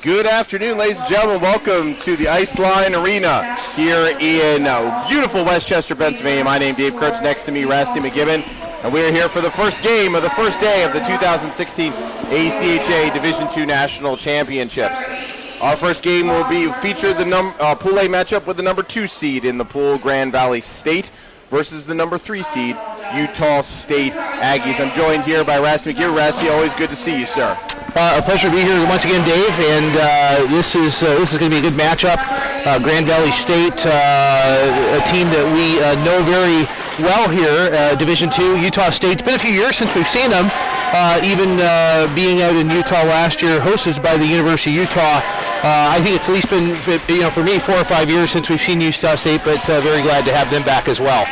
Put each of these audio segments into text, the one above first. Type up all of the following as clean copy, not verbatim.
Good afternoon, ladies and gentlemen. Welcome to the Iceline Arena here in beautiful Westchester, Pennsylvania. My name is Dave Kurtz. Next to me, Rusty McGibbon. And we are here for the first game of the first day of the 2016 ACHA Division II National Championships. Our first game will feature the Pool A matchup with the number 2 seed in the pool, Grand Valley State, versus the number 3 seed, Utah State Aggies. I'm joined here by Rusty McGibbon. Rusty, always good to see you, sir. A pleasure to be here once again, Dave, and this is going to be a good matchup. Grand Valley State, a team that we know very well here, Division II. Utah State. It's been a few years since we've seen them, even being out in Utah last year, hosted by the University of Utah. I think it's at least been, for me, 4 or 5 years since we've seen Utah State, but very glad to have them back as well.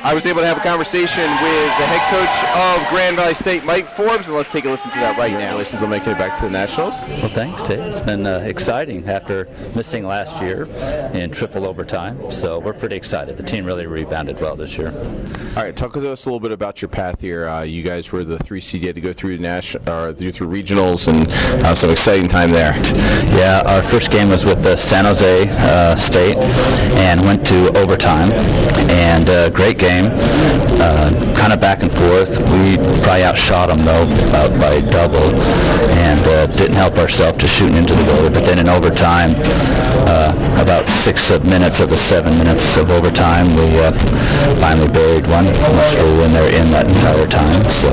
I was able to have a conversation with the head coach of Grand Valley State, Mike Forbes, and let's take a listen to that right now. Congratulations on making it back to the Nationals. Well, thanks, Dave. It's been exciting after missing last year in triple overtime, so we're pretty excited. The team really rebounded well this year. All right, talk to us a little bit about your path here. You guys were the 3 seed. You had to go through through regionals and some exciting time there. Yeah, our first game was with the San Jose State and went to overtime, and great game. Kind of back and forth. We probably outshot them though by double, and didn't help ourselves just shooting into the goal. But then in overtime, about 6 minutes of the 7 minutes of overtime, we finally buried one. Much when they're in that entire time, so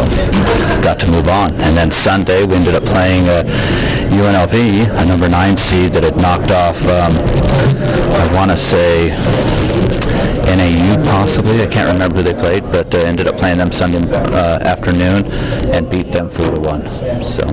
got to move on. And then Sunday we ended up playing UNLV, a number 9 seed that had knocked off, I want to say NAU possibly. I can't remember who they played, but ended up playing them Sunday afternoon and beat them 4-1. So.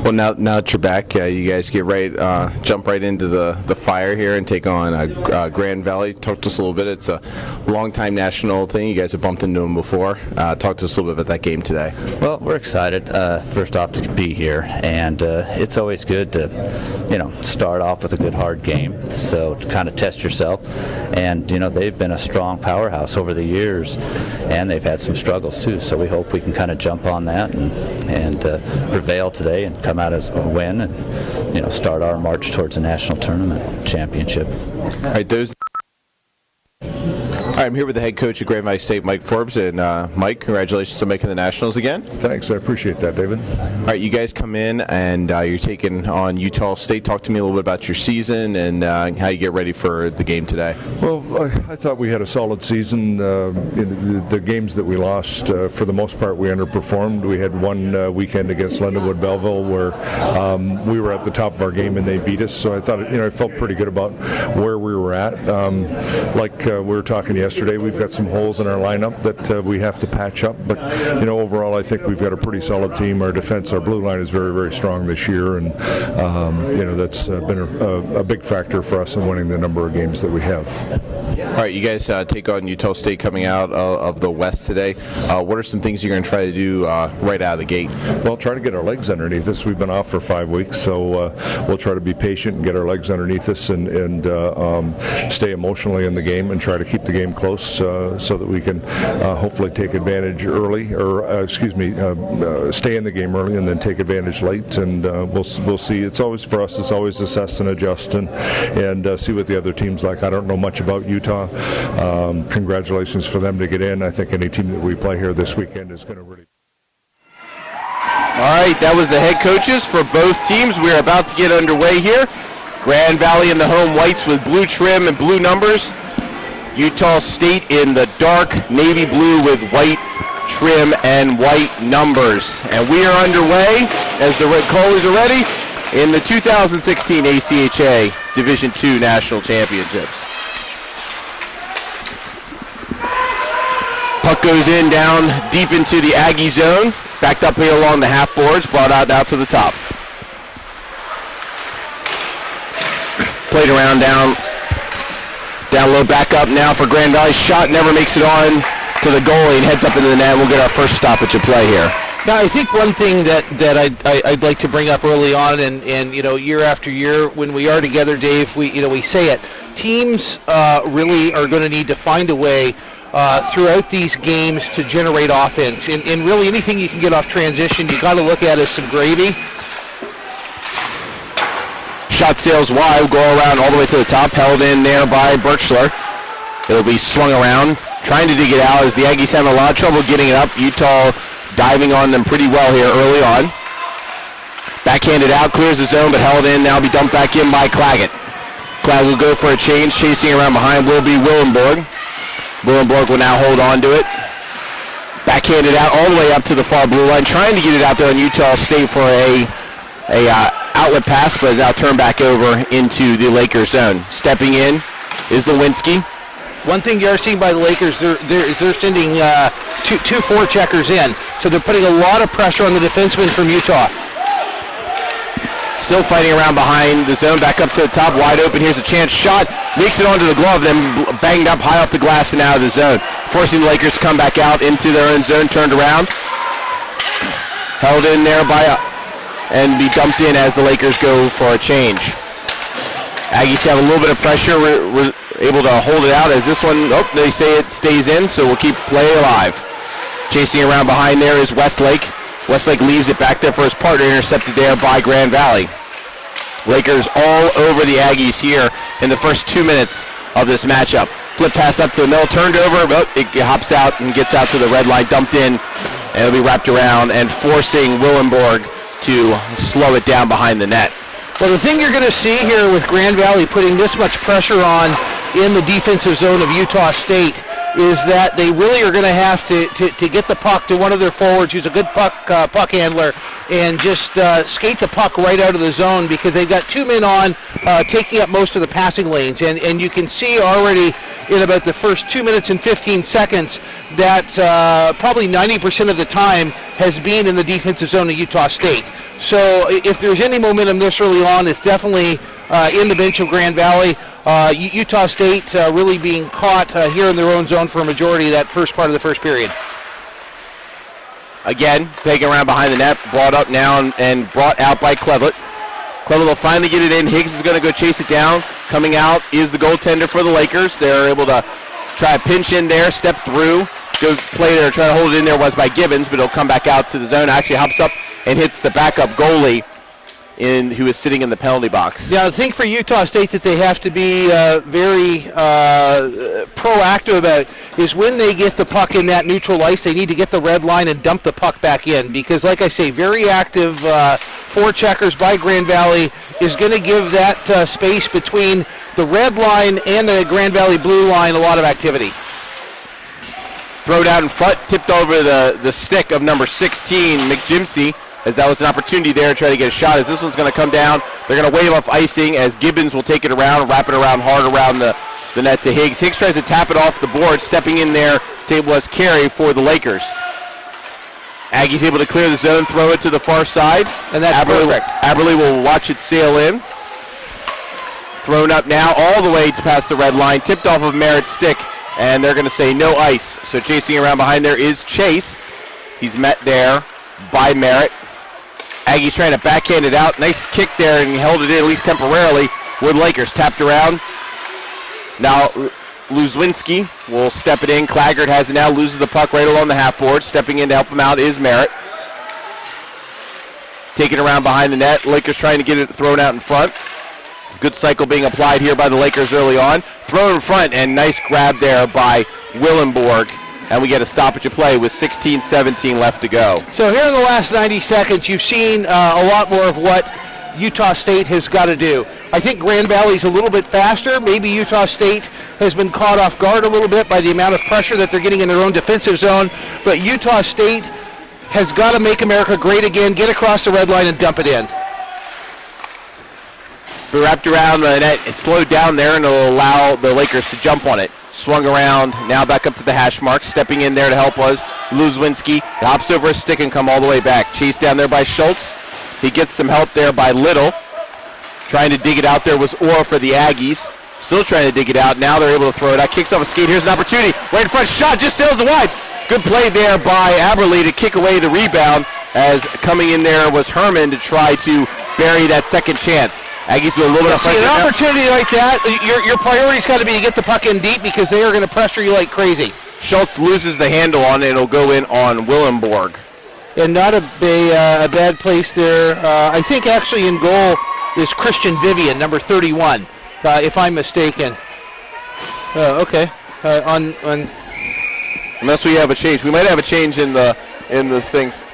Well, now that you're back, you guys jump right into the fire here and take on Grand Valley. Talk to us a little bit. It's a long-time national thing. You guys have bumped into them before. Talk to us a little bit about that game today. Well, we're excited, first off, to be here, and it's always good to, start off with a good hard game, so to kind of test yourself. And, they've been a strong powerhouse over the years, and they've had some struggles, too, so we hope we can kind of jump on that and prevail today and come out as a win and start our march towards a national tournament championship. All right, I'm here with the head coach of Grand Valley State, Mike Forbes, and Mike, congratulations on making the Nationals again. Thanks, I appreciate that, David. All right, you guys come in and you're taking on Utah State. Talk to me a little bit about your season and how you get ready for the game today. Well, I thought we had a solid season. In the games that we lost, for the most part, we underperformed. We had one weekend against Lindenwood Belleville where we were at the top of our game and they beat us. So I thought, I felt pretty good about where we were at. We were talking yesterday, we've got some holes in our lineup that we have to patch up, but overall I think we've got a pretty solid team. Our defense, our blue line is very, very strong this year, and that's been a big factor for us in winning the number of games that we have. All right, you guys take on Utah State coming out of the West today. What are some things you're going to try to do right out of the gate? Well, try to get our legs underneath us. We've been off for 5 weeks, so we'll try to be patient and get our legs underneath us and stay emotionally in the game and try to keep the game close so that we can hopefully take advantage early, or stay in the game early and then take advantage late. And we'll see. It's always for us. It's always assess and adjust and see what the other team's like. I don't know much about Utah. Congratulations for them to get in. I think any team that we play here this weekend is going to really. All right, that was the head coaches for both teams. We're about to get underway here. Grand Valley in the home whites with blue trim and blue numbers. Utah State in the dark navy blue with white trim and white numbers. And we are underway, as the red callers are ready, in the 2016 ACHA Division II National Championships. Puck goes in down deep into the Aggie zone. Backed up here along the half boards, brought out to the top. Played around down low, back up now for Grand Valley. Shot never makes it on to the goalie and heads up into the net. We'll get our first stoppage of play here. Now, I think one thing that I'd like to bring up early on, and year after year when we are together, Dave, we say it. Teams really are going to need to find a way throughout these games to generate offense. And really anything you can get off transition, you got to look at as some gravy. Shot sails wide, go around all the way to the top, held in there by Birchler. It'll be swung around, trying to dig it out as the Aggies having a lot of trouble getting it up. Utah diving on them pretty well here early on. Backhanded out, clears the zone, but held in, now be dumped back in by Claggett. Claggett will go for a change, chasing around behind will be Willenborg. Willenborg will now hold on to it. Backhanded out all the way up to the far blue line, trying to get it out there on Utah State for a outlet pass, but now turned back over into the Lakers zone. Stepping in is Lewinsky. One thing you're seeing by the Lakers, they're sending two forecheckers in, so they're putting a lot of pressure on the defensemen from Utah. Still fighting around behind the zone, back up to the top, wide open. Here's a chance shot, leaks it onto the glove, then banged up high off the glass and out of the zone, forcing the Lakers to come back out into their own zone, turned around, held in there and be dumped in as the Lakers go for a change. Aggies have a little bit of pressure. We're able to hold it out as this one, they say it stays in, so we'll keep play alive. Chasing around behind there is Westlake. Westlake leaves it back there for his partner, intercepted there by Grand Valley. Lakers all over the Aggies here in the first 2 minutes of this matchup. Flip pass up to the middle, turned over, but it hops out and gets out to the red line, dumped in, and it'll be wrapped around and forcing Willenborg to slow it down behind the net. Well, the thing you're going to see here with Grand Valley putting this much pressure on in the defensive zone of Utah State is that they really are going to have to get the puck to one of their forwards who's a good puck handler and just skate the puck right out of the zone, because they've got two men on taking up most of the passing lanes. And you can see already in about the first 2 minutes and 15 seconds that probably 90% of the time has been in the defensive zone of Utah State. So if there's any momentum this early on, it's definitely in the bench of Grand Valley. Utah State really being caught here in their own zone for a majority of that first part of the first period. Again, taking around behind the net, brought up now and brought out by Cleveland. Cleveland will finally get it in. Higgs is going to go chase it down. Coming out is the goaltender for the Lakers. They're able to try a pinch in there, step through, go play there, try to hold it in there was by Gibbons, but it'll come back out to the zone. Actually hops up and hits the backup goalie who is sitting in the penalty box. Yeah, I think for Utah State that they have to be very proactive about is when they get the puck in that neutral ice, they need to get the red line and dump the puck back in, because like I say, very active forecheckers by Grand Valley is going to give that space between the red line and the Grand Valley blue line a lot of activity. Thrown out in front, tipped over the stick of number 16, McJimsey, as that was an opportunity there to try to get a shot. As this one's going to come down, they're going to wave off icing as Gibbons will take it around, wrap it around hard around the net to Higgs. Higgs tries to tap it off the board, stepping in there was Carey for the Lakers. Aggie's able to clear the zone, throw it to the far side. And that's perfect. Aberley will watch it sail in. Thrown up now all the way past the red line, tipped off of Merritt's stick, and they're going to say no ice. So chasing around behind there is Chase. He's met there by Merritt. Aggie's trying to backhand it out. Nice kick there, and he held it in, at least temporarily, with Lakers. Tapped around. Now Luzwinski will step it in. Claggart has it now, loses the puck right along the half board. Stepping in to help him out is Merritt. Taking around behind the net. Lakers trying to get it thrown out in front. Good cycle being applied here by the Lakers early on. Thrown in front, and nice grab there by Willenborg. And we get a stoppage of play with 16-17 left to go. So here in the last 90 seconds, you've seen a lot more of what Utah State has got to do. I think Grand Valley's a little bit faster. Maybe Utah State has been caught off guard a little bit by the amount of pressure that they're getting in their own defensive zone. But Utah State has got to make America great again, get across the red line and dump it in. Be wrapped around the net, it's slowed down there, and it'll allow the Lakers to jump on it. Swung around, now back up to the hash mark. Stepping in there to help was Luzwinski. Hops over a stick and come all the way back. Chased down there by Schultz. He gets some help there by Little. Trying to dig it out there was Orr for the Aggies. Still trying to dig it out. Now they're able to throw it out. Kicks off a skate. Here's an opportunity. Right in front. Shot just sails it wide. Good play there by Aberley to kick away the rebound, as coming in there was Herman to try to bury that second chance. Aggies with a little bit of pressure. An opportunity like that, your priority's got to be to get the puck in deep, because they are going to pressure you like crazy. Schultz loses the handle on it. It'll go in on Willenborg. And not a bad place there. I think actually in goal, is Christian Vivian, number 31, if I'm mistaken. Okay. On unless we have a change, we might have a change in the things.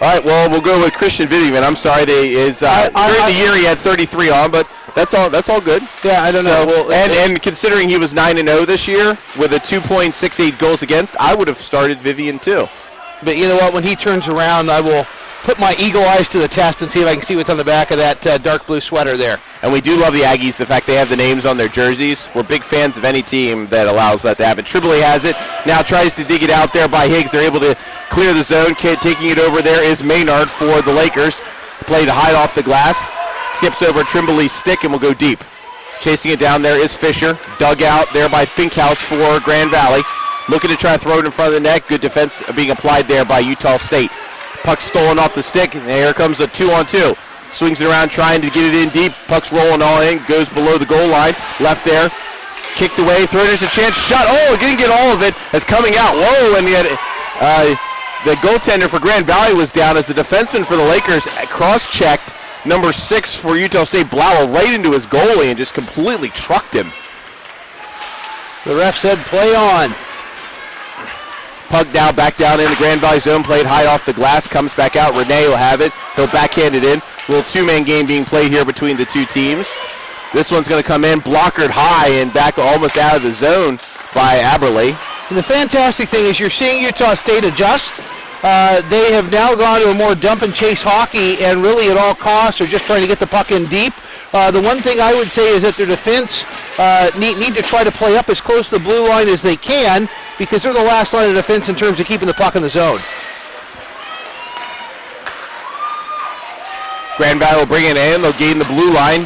All right, well, we'll go with Christian Vivian. I'm sorry, during the year he had 33 on, but that's all good. Yeah, I don't know. Well, and considering he was 9-0 this year with a 2.68 goals against, I would have started Vivian too. But you know what? When he turns around, I will put my eagle eyes to the test and see if I can see what's on the back of that dark blue sweater there. And we do love the Aggies, the fact they have the names on their jerseys. We're big fans of any team that allows that to happen. Tripoli has it. Now tries to dig it out there by Higgs. They're able to clear the zone. Taking it over there is Maynard for the Lakers. Play to hide off the glass. Skips over Tripoli's stick and will go deep. Chasing it down there is Fisher. Dug out there by Finkhouse for Grand Valley. Looking to try to throw it in front of the net. Good defense being applied there by Utah State. Puck stolen off the stick, and here comes a 2-on-2. Swings it around, trying to get it in deep. Puck's rolling all in, goes below the goal line. Left there, kicked away. Third is a chance, shot. Oh, didn't get all of it. It's coming out. Whoa, and yet the goaltender for Grand Valley was down as the defenseman for the Lakers cross-checked number 6 for Utah State, Blauer, right into his goalie and just completely trucked him. The ref said play on. Puck now back down in the Grand Valley zone, played high off the glass, comes back out. Renee will have it. He'll backhand it in. Little two-man game being played here between the two teams. This one's going to come in, blockered high and back almost out of the zone by Aberley. And the fantastic thing is you're seeing Utah State adjust. They have now gone to a more dump and chase hockey, and really at all costs are just trying to get the puck in deep. The one thing I would say is that their defense need to try to play up as close to the blue line as they can, because they're the last line of defense in terms of keeping the puck in the zone. Grand Valley will bring it in. They'll gain the blue line.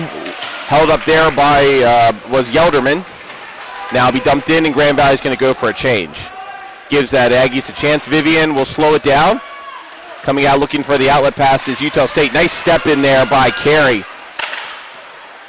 Held up there by was Yelderman. Now be dumped in, and Grand Valley's going to go for a change. Gives that Aggies a chance. Vivian will slow it down. Coming out looking for the outlet pass is Utah State. Nice step in there by Carey.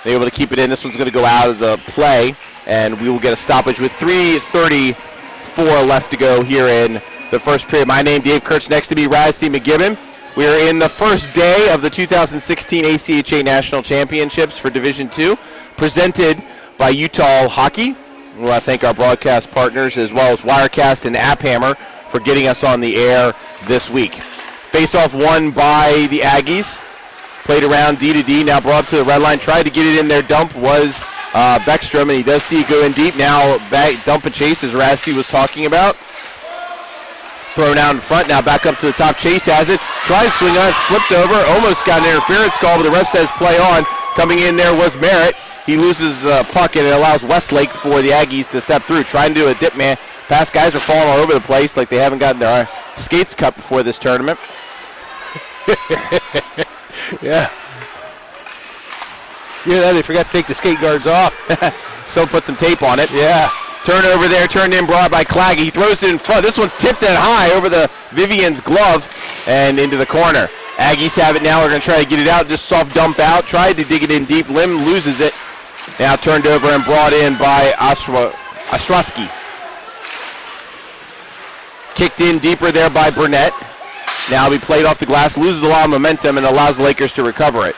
They're able to keep it in. This one's going to go out of the play, and we will get a stoppage with 3:34 left to go here in the first period. My name, Dave Kurtz. Next to me, Rasty McGibbon. We are in the first day of the 2016 ACHA National Championships for Division II, presented by Utah Hockey. We want to thank our broadcast partners as well as Wirecast and AppHammer for getting us on the air this week. Face-off won by the Aggies. Played around D to D, now brought up to the red line. Tried to get it in there. Dump was Beckstrom, and he does see it go in deep. Now back, dump and chase, as Rasty was talking about. Thrown out in front, now back up to the top. Chase has it. Tries to swing on, slipped over. Almost got an interference call, but the ref says play on. Coming in there was Merritt. He loses the puck, and it allows Westlake for the Aggies to step through. Trying to do a dip man pass. Guys are falling all over the place like they haven't gotten their skates cut before this tournament. Yeah. Yeah, they forgot to take the skate guards off. So put some tape on it. Yeah. Turnover there, turned in broad by Claggy. He throws it in front. This one's tipped in high over the Vivian's glove and into the corner. Aggies have it now. We're going to try to get it out. Just soft dump out. Tried to dig it in deep. Lim loses it. Now turned over and brought in by Ostrowski. Kicked in deeper there by Burnett. Now be played off the glass, loses a lot of momentum, and allows the Lakers to recover it.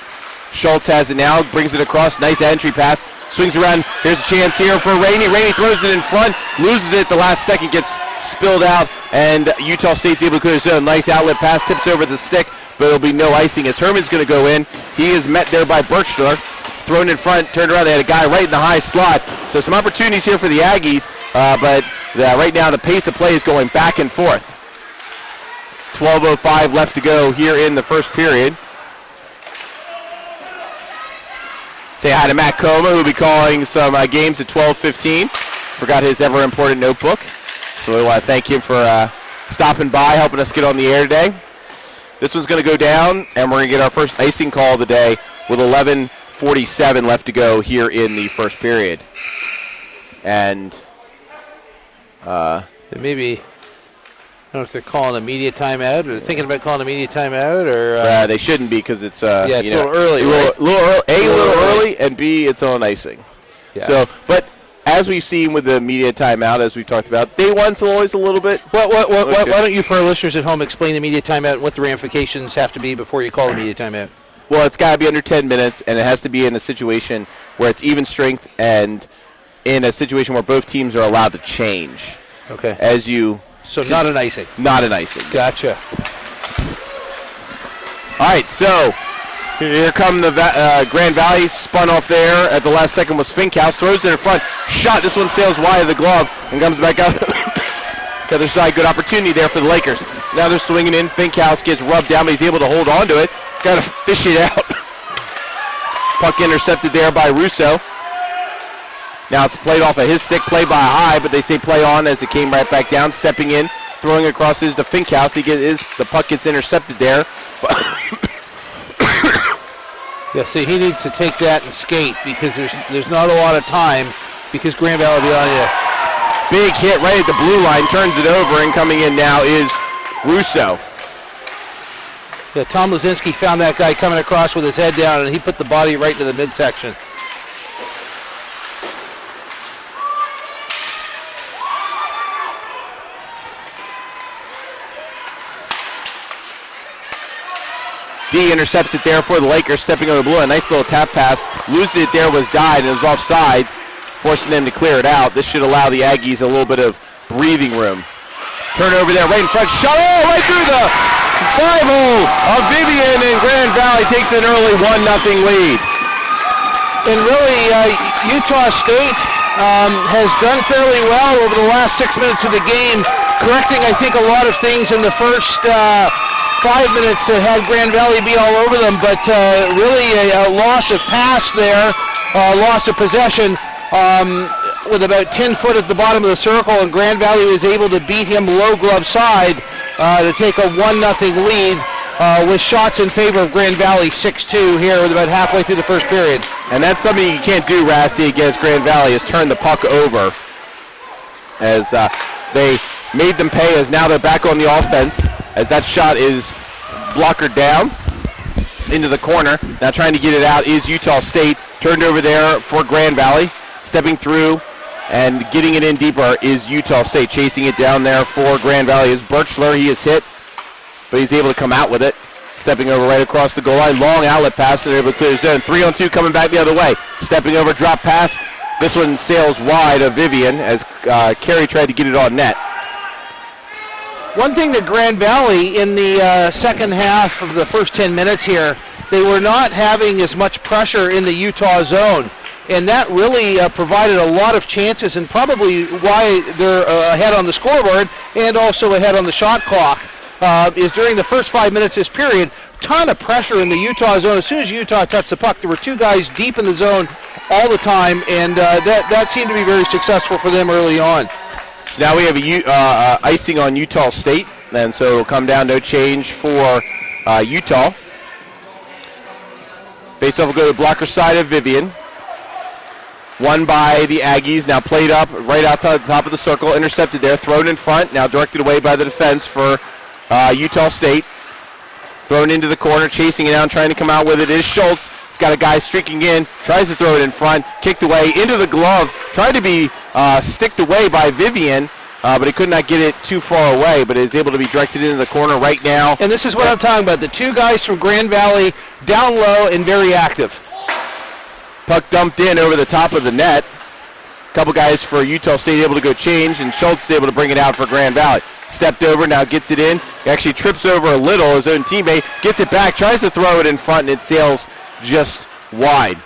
Schultz has it now, brings it across, nice entry pass, swings around, here's a chance here for Rainey. Rainey throws it in front, loses it, the last second gets spilled out, and Utah State's able to clear his own. Nice outlet pass, tips over the stick, but it'll be no icing as Herman's going to go in. He is met there by Birchler, thrown in front, turned around, they had a guy right in the high slot. So some opportunities here for the Aggies, but right now the pace of play is going back and forth. 12:05 left to go here in the first period. Say hi to Matt Coma, who will be calling some games at 12:15. Forgot his ever-important notebook. So we want to thank him for stopping by, helping us get on the air today. This one's going to go down, and we're going to get our first icing call of the day with 11:47 left to go here in the first period. And maybe... I don't know if they're calling a media timeout, or they're thinking about calling a media timeout, or they shouldn't be because it's it's a little early, right? A little early, and B, it's on icing. Yeah. So, but as we've seen with the media timeout, as we talked about, day one's always a little bit. Why don't you, for our listeners at home, explain the media timeout and what the ramifications have to be before you call the media timeout? Well, it's got to be under 10 minutes, and it has to be in a situation where it's even strength and in a situation where both teams are allowed to change. Okay. So not an icing. Not an icing. Gotcha. All right, so here come the Grand Valley. Spun off there at the last second was Finkhouse. Throws it in front. Shot. This one sails wide of the glove and comes back out the other side. Good opportunity there for the Lakers. Now they're swinging in. Finkhouse gets rubbed down, but he's able to hold on to it. Got to fish it out. Puck intercepted there by Russo. Now it's played off of his stick, played by High, but they say play on as it came right back down. Stepping in, throwing across is to Finkhouse. The puck gets intercepted there. Yeah, see, he needs to take that and skate because there's not a lot of time because Grand Valley will be on you. Big hit right at the blue line, turns it over, and coming in now is Russo. Yeah, Tom Lazinski found that guy coming across with his head down, and he put the body right to the midsection. D intercepts it there for the Lakers, stepping over the blue. A nice little tap pass. Loses it there, was died, and it was off sides, forcing them to clear it out. This should allow the Aggies a little bit of breathing room. Turnover there, right in front. Shot right through the 5-hole of Vivian, and Grand Valley takes an early 1-0 lead. And really, Utah State has done fairly well over the last 6 minutes of the game, correcting, I think, a lot of things in the first 5 minutes that had Grand Valley be all over them, but really a loss of pass there, loss of possession with about 10 foot at the bottom of the circle, and Grand Valley was able to beat him low glove side to take a 1-0 lead with shots in favor of Grand Valley 6-2 here with about halfway through the first period. And that's something you can't do, Rasty, against Grand Valley, is turn the puck over as they made them pay, as now they're back on the offense, as that shot is blockered down into the corner. Now trying to get it out is Utah State. Turned over there for Grand Valley. Stepping through and getting it in deeper is Utah State. Chasing it down there for Grand Valley is Birchler. He is hit, but he's able to come out with it. Stepping over right across the goal line. Long outlet pass. They're able to clear the zone. 3-on-2 coming back the other way. Stepping over, drop pass. This one sails wide of Vivian as Carey tried to get it on net. One thing that Grand Valley in the second half of the first 10 minutes here, they were not having as much pressure in the Utah zone. And that really provided a lot of chances and probably why they're ahead on the scoreboard and also ahead on the shot clock is during the first 5 minutes of this period, ton of pressure in the Utah zone. As soon as Utah touched the puck, there were two guys deep in the zone all the time, and that seemed to be very successful for them early on. So now we have icing on Utah State, and so it'll come down, no change for Utah. Faceoff will go to the blocker side of Vivian. Won by the Aggies, now played up right out to the top of the circle, intercepted there, thrown in front, now directed away by the defense for Utah State. Thrown into the corner, chasing it down, trying to come out with it is Schultz. He's got a guy streaking in, tries to throw it in front, kicked away into the glove, tried to be sticked away by Vivian, but he could not get it too far away, but is able to be directed into the corner right now. And this is what I'm talking about, the two guys from Grand Valley down low and very active. Puck dumped in over the top of the net. A couple guys for Utah State able to go change, and Schultz is able to bring it out for Grand Valley. Stepped over, now gets it in. He actually trips over a little, his own teammate, gets it back, tries to throw it in front, and it sails just wide.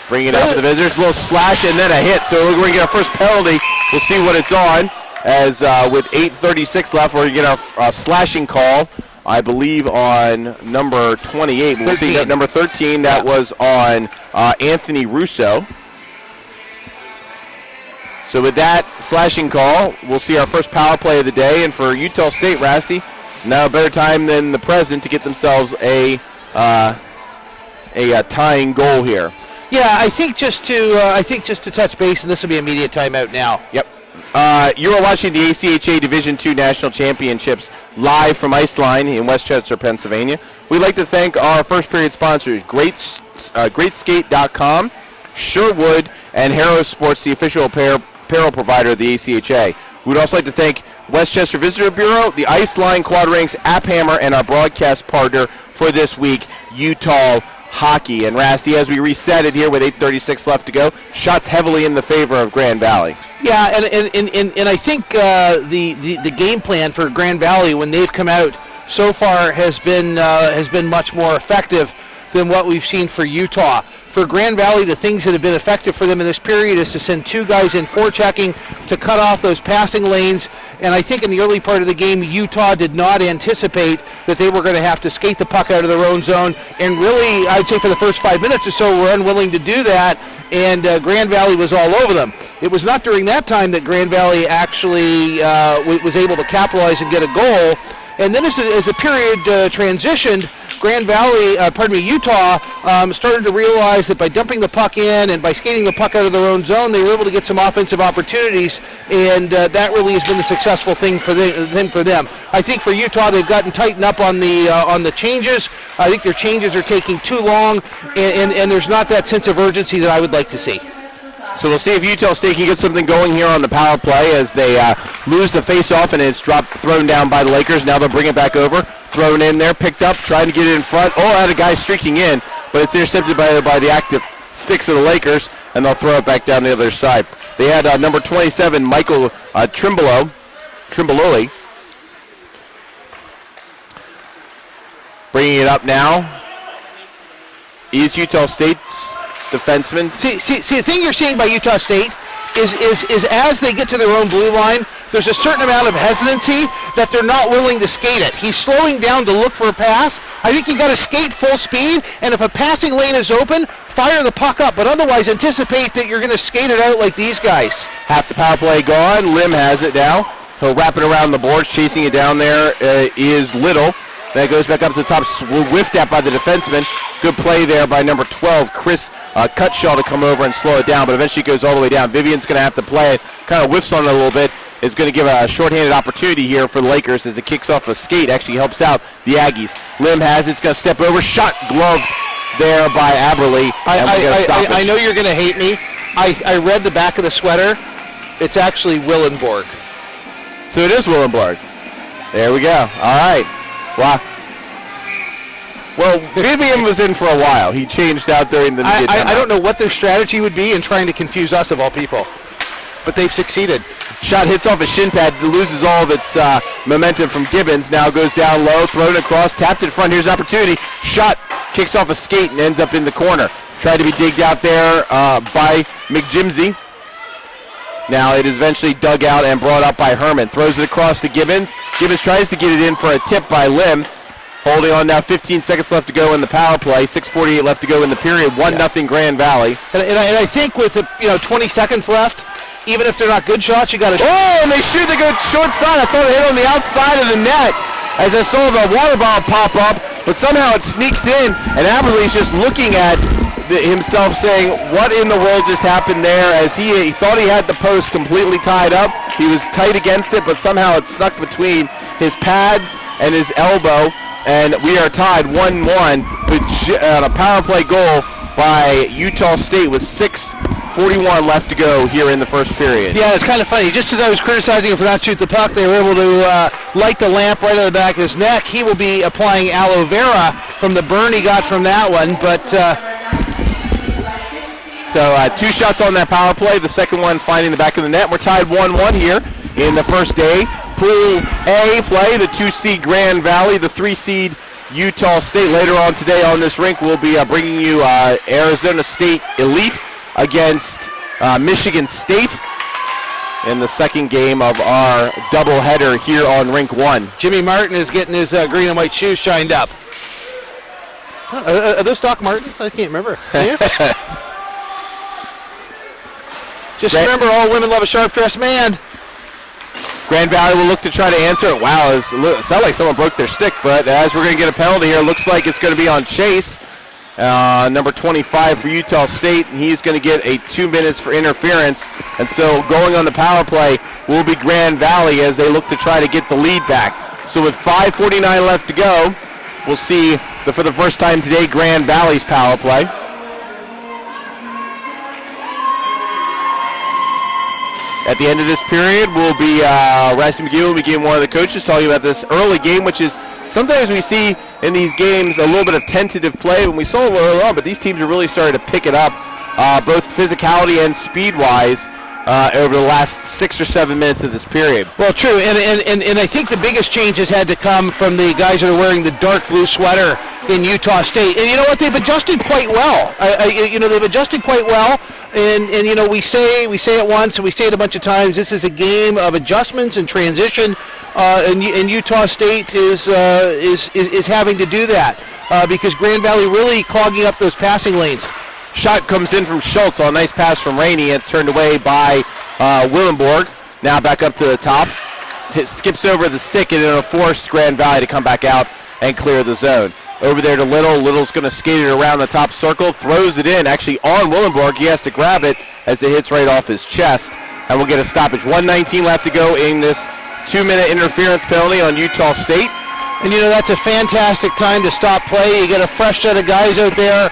Bring it out for the visitors, a little slash and then a hit. So we're going to get our first penalty. We'll see what it's on, as with 8:36 left, we're going to get our slashing call. I believe on number 28. We'll see that number 13. That was on Anthony Russo. So with that slashing call, we'll see our first power play of the day. And for Utah State, Rasty, now a better time than the present to get themselves a tying goal here. Yeah, I think just to touch base, and this will be immediate timeout now. Yep. You are watching the ACHA Division II National Championships live from Iceline in Westchester, Pennsylvania. We'd like to thank our first period sponsors, GreatSkate.com, Sherwood, and Harrow Sports, the official apparel provider of the ACHA. We'd also like to thank Westchester Visitor Bureau, the Iceline Quad Ranks App Hammer, and our broadcast partner for this week, Utah hockey. And Rasty, as we reset it here with 8:36 left to go, shots heavily in the favor of Grand Valley. Yeah, and I think the game plan for Grand Valley when they've come out so far has been much more effective than what we've seen for Utah. For Grand Valley, the things that have been effective for them in this period is to send two guys in forechecking to cut off those passing lanes. And I think in the early part of the game, Utah did not anticipate that they were going to have to skate the puck out of their own zone. And really, I'd say for the first 5 minutes or so, were unwilling to do that. And Grand Valley was all over them. It was not during that time that Grand Valley actually was able to capitalize and get a goal. And then as the period transitioned, Utah started to realize that by dumping the puck in and by skating the puck out of their own zone, they were able to get some offensive opportunities, and that really has been the successful thing for them. I think for Utah, they've gotten tightened up on the changes. I think their changes are taking too long, and there's not that sense of urgency that I would like to see. So we'll see if Utah State can get something going here on the power play as they lose the face-off, and it's thrown down by the Lakers. Now they'll bring it back over. Thrown in there, picked up, trying to get it in front. Oh, had a guy streaking in, but it's intercepted by the active 6 of the Lakers, and they'll throw it back down the other side. They had number 27, Michael Trimbololi. Bringing it up now is Utah State's defenseman. See, the thing you're seeing by Utah State is as they get to their own blue line, there's a certain amount of hesitancy that they're not willing to skate it. He's slowing down to look for a pass. I think you got to skate full speed, and if a passing lane is open, fire the puck up, but otherwise anticipate that you're going to skate it out like these guys. Half the power play gone. Lim has it now. He'll wrap it around the boards. Chasing it down there is Little. That goes back up to the top, whiffed at by the defenseman. Good play there by number 12, Chris Cutshaw, to come over and slow it down, but eventually it goes all the way down. Vivian's going to have to play it, kind of whiffs on it a little bit. Is going to give a shorthanded opportunity here for the Lakers as it kicks off a skate. Actually helps out the Aggies. Lim has it. It's going to step over. Shot gloved there by Aberle. I know you're going to hate me. I read the back of the sweater. It's actually Willenborg. So it is Willenborg. There we go. All right. Wow. Well, Vivian was in for a while. He changed out during the I don't know what their strategy would be in trying to confuse us of all people. But they've succeeded. Shot hits off a shin pad, loses all of its momentum from Gibbons. Now goes down low, thrown across, tapped in front. Here's an opportunity. Shot kicks off a skate and ends up in the corner. Tried to be digged out there by McJimsey. Now it is eventually dug out and brought up by Herman. Throws it across to Gibbons. Gibbons tries to get it in for a tip by Lim. Holding on now, 15 seconds left to go in the power play. 6:48 left to go in the period. 1-0 Grand Valley. And I think with 20 seconds left, even if they're not good shots, you got to. Oh, and they shoot. They go short side. I thought it hit on the outside of the net as I saw the water bottle pop up, but somehow it sneaks in, and Aberle's just looking at himself saying, what in the world just happened there, as he thought he had the post completely tied up. He was tight against it, but somehow it stuck between his pads and his elbow, and we are tied 1-1 with a power play goal by Utah State with 6:41 left to go here in the first period. Yeah, it's kind of funny. Just as I was criticizing him for not shooting the puck, they were able to light the lamp right on the back of his neck. He will be applying aloe vera from the burn he got from that one, but... So 2 shots on that power play, the second one finding the back of the net. We're tied 1-1 here in the first day. Pool A play, the 2-seed Grand Valley, the 3-seed Utah State. Later on today on this rink, we'll be bringing you Arizona State Elite against Michigan State in the second game of our doubleheader here on Rink 1. Jimmy Martin is getting his green and white shoes shined up. Are those Doc Martens? I can't remember. Just remember, all women love a sharp-dressed man. Grand Valley will look to try to answer it. Wow, it sounds like someone broke their stick, but as we're going to get a penalty here, looks like it's going to be on Chase, number 25 for Utah State, and he's going to get a 2 minutes for interference. And so going on the power play will be Grand Valley as they look to try to get the lead back. So with 5:49 left to go, we'll see for the first time today Grand Valley's power play. At the end of this period, will be Rasty McGee will be one of the coaches talking about this early game, which is sometimes we see in these games a little bit of tentative play when we saw it early on, but these teams are really starting to pick it up, both physicality and speed-wise, over the last 6 or 7 minutes of this period. Well, true, and I think the biggest changes had to come from the guys that are wearing the dark blue sweater in Utah State. And you know what? They've adjusted quite well. They've adjusted quite well. And we say it once and we say it a bunch of times. This is a game of adjustments and transition, and Utah State is having to do that because Grand Valley really clogging up those passing lanes. Shot comes in from Schultz on a nice pass from Rainey. It's turned away by Willenborg. Now back up to the top. Skips over the stick and it'll force Grand Valley to come back out and clear the zone. Over there to Little. Little's going to skate it around the top circle. Throws it in actually on Willenborg. He has to grab it as it hits right off his chest. And we'll get a stoppage. 1:19 left to go in this 2-minute interference penalty on Utah State. And that's a fantastic time to stop play. You get a fresh set of guys out there.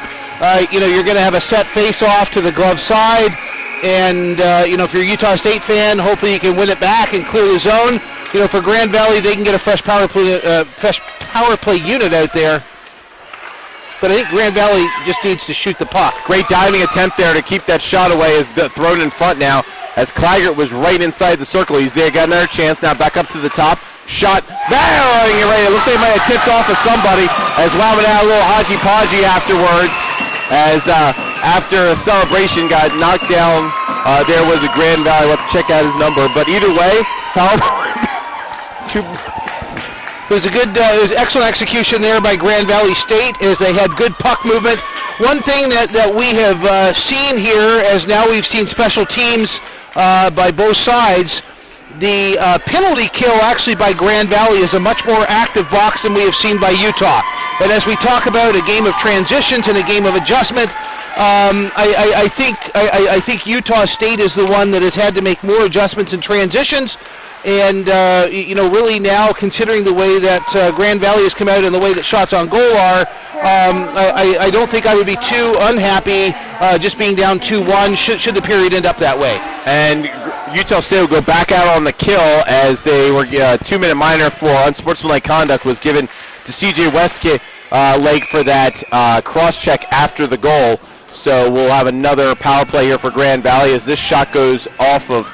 You're going to have a set face-off to the glove side, and if you're a Utah State fan, hopefully you can win it back and clear the zone. For Grand Valley, they can get a fresh power play unit out there. But I think Grand Valley just needs to shoot the puck. Great diving attempt there to keep that shot away. Is thrown in front now as Claggart was right inside the circle. He's there, got another chance. Now back up to the top. Shot, barreling it right. It looks like he might have tipped off of somebody as wound out a little hodgy-podgy afterwards. As after a celebration got knocked down, there was a Grand Valley. We'll have to check out his number. But either way, it was excellent execution there by Grand Valley State as they had good puck movement. One thing that we have seen here, as now we've seen special teams by both sides, the penalty kill actually by Grand Valley is a much more active box than we have seen by Utah. And as we talk about a game of transitions and a game of adjustment, I think Utah State is the one that has had to make more adjustments and transitions. And really now, considering the way that Grand Valley has come out and the way that shots on goal are, I don't think I would be too unhappy just being down 2-1 should the period end up that way. And Utah State will go back out on the kill as they were 2-minute minor for unsportsmanlike conduct was given to C.J. Westgate Lake for that cross-check after the goal. So we'll have another power play here for Grand Valley as this shot goes off of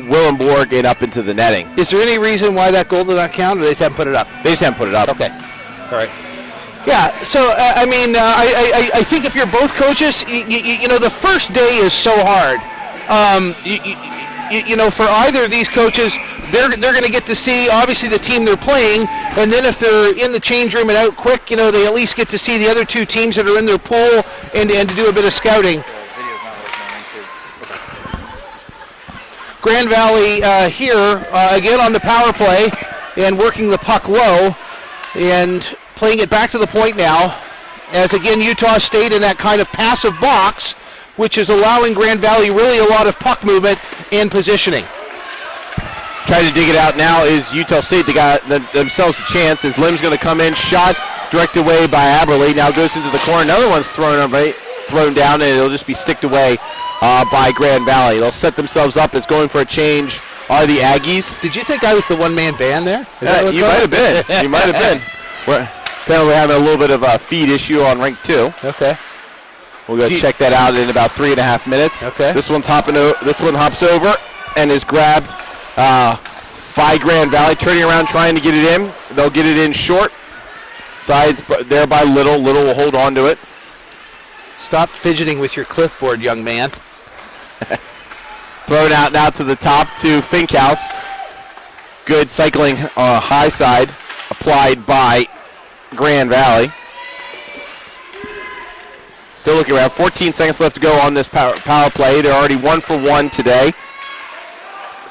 Willenborg and up into the netting. Is there any reason why that goal did not count, or they just haven't put it up? They just haven't put it up. Okay. All right. Yeah, so, I think if you're both coaches, the first day is so hard. For either of these coaches, they're going to get to see, obviously, the team they're playing, and then if they're in the change room and out quick, they at least get to see the other two teams that are in their pool and to do a bit of scouting. Grand Valley here, again on the power play, and working the puck low, and playing it back to the point now, as again Utah State in that kind of passive box, which is allowing Grand Valley really a lot of puck movement and positioning. Trying to dig it out now is Utah State. They got themselves a chance as Lim's going to come in. Shot directed away by Aberley. Now goes into the corner. Another one's thrown down, and it'll just be sticked away by Grand Valley. They'll set themselves up as going for a change are the Aggies. Did you think I was the one-man band there? You might have been. You might have been. We're apparently having a little bit of a feed issue on rink 2. Okay. We'll go check that out in about 3.5 minutes. Okay. This one hops over and is grabbed by Grand Valley, turning around trying to get it in. They'll get it in short. Sides there by Little. Little will hold on to it. Stop fidgeting with your clipboard, young man. Thrown out now to the top to Finkhouse. Good cycling high side applied by Grand Valley. Still looking around. 14 seconds left to go on this power play. They're already 1 for 1 today.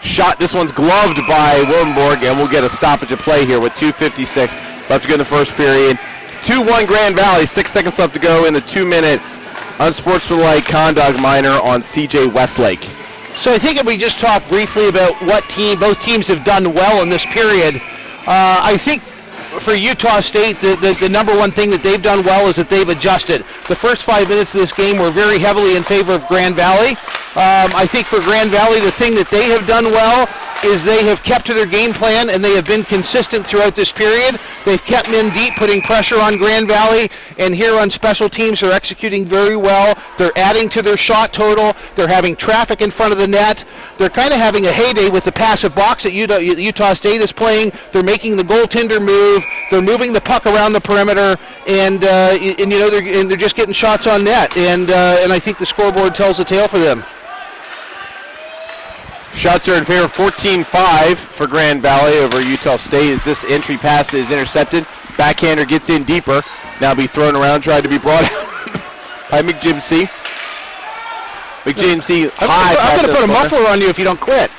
Shot. This one's gloved by Willenborg, and we'll get a stoppage of play here with 2:56 left to go in the first period. 2-1 Grand Valley. 6 seconds left to go in the 2-minute unsportsmanlike conduct minor on C.J. Westlake. So I think if we just talk briefly about what both teams have done well in this period, I think for Utah State, the number one thing that they've done well is that they've adjusted. The first 5 minutes of this game were very heavily in favor of Grand Valley. I think for Grand Valley, the thing that they have done well is they have kept to their game plan, and they have been consistent throughout this period. They've kept men deep, putting pressure on Grand Valley, and here on special teams, they're executing very well. They're adding to their shot total. They're having traffic in front of the net. They're kind of having a heyday with the passive box that Utah State is playing. They're making the goaltender move. They're moving the puck around the perimeter, and they're just getting shots on net. And I think the scoreboard tells the tale for them. Shots are in favor, 14-5 for Grand Valley over Utah State as this entry pass is intercepted. Backhander gets in deeper. Now be thrown around, tried to be brought out by McJimsey. McJimsey high. I'm going to put a muffler on you if you don't quit.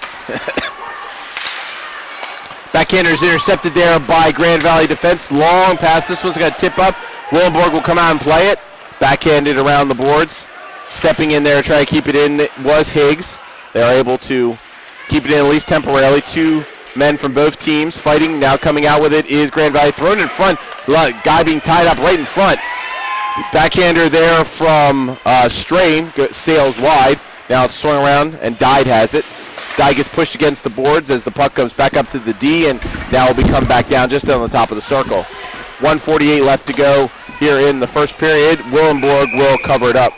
Backhander is intercepted there by Grand Valley defense. Long pass. This one's going to tip up. Willenborg will come out and play it. Backhanded around the boards. Stepping in there to try to keep it in was Higgs. They're able to keep it in at least temporarily. Two men from both teams fighting. Now coming out with it is Grand Valley. Thrown in front. Guy being tied up right in front. Backhander there from Strain. Sails wide. Now it's swung around and Dyed has it. Dyed gets pushed against the boards as the puck comes back up to the D, and now will be come back down just on the top of the circle. 1:48 left to go here in the first period. Willenborg will cover it up.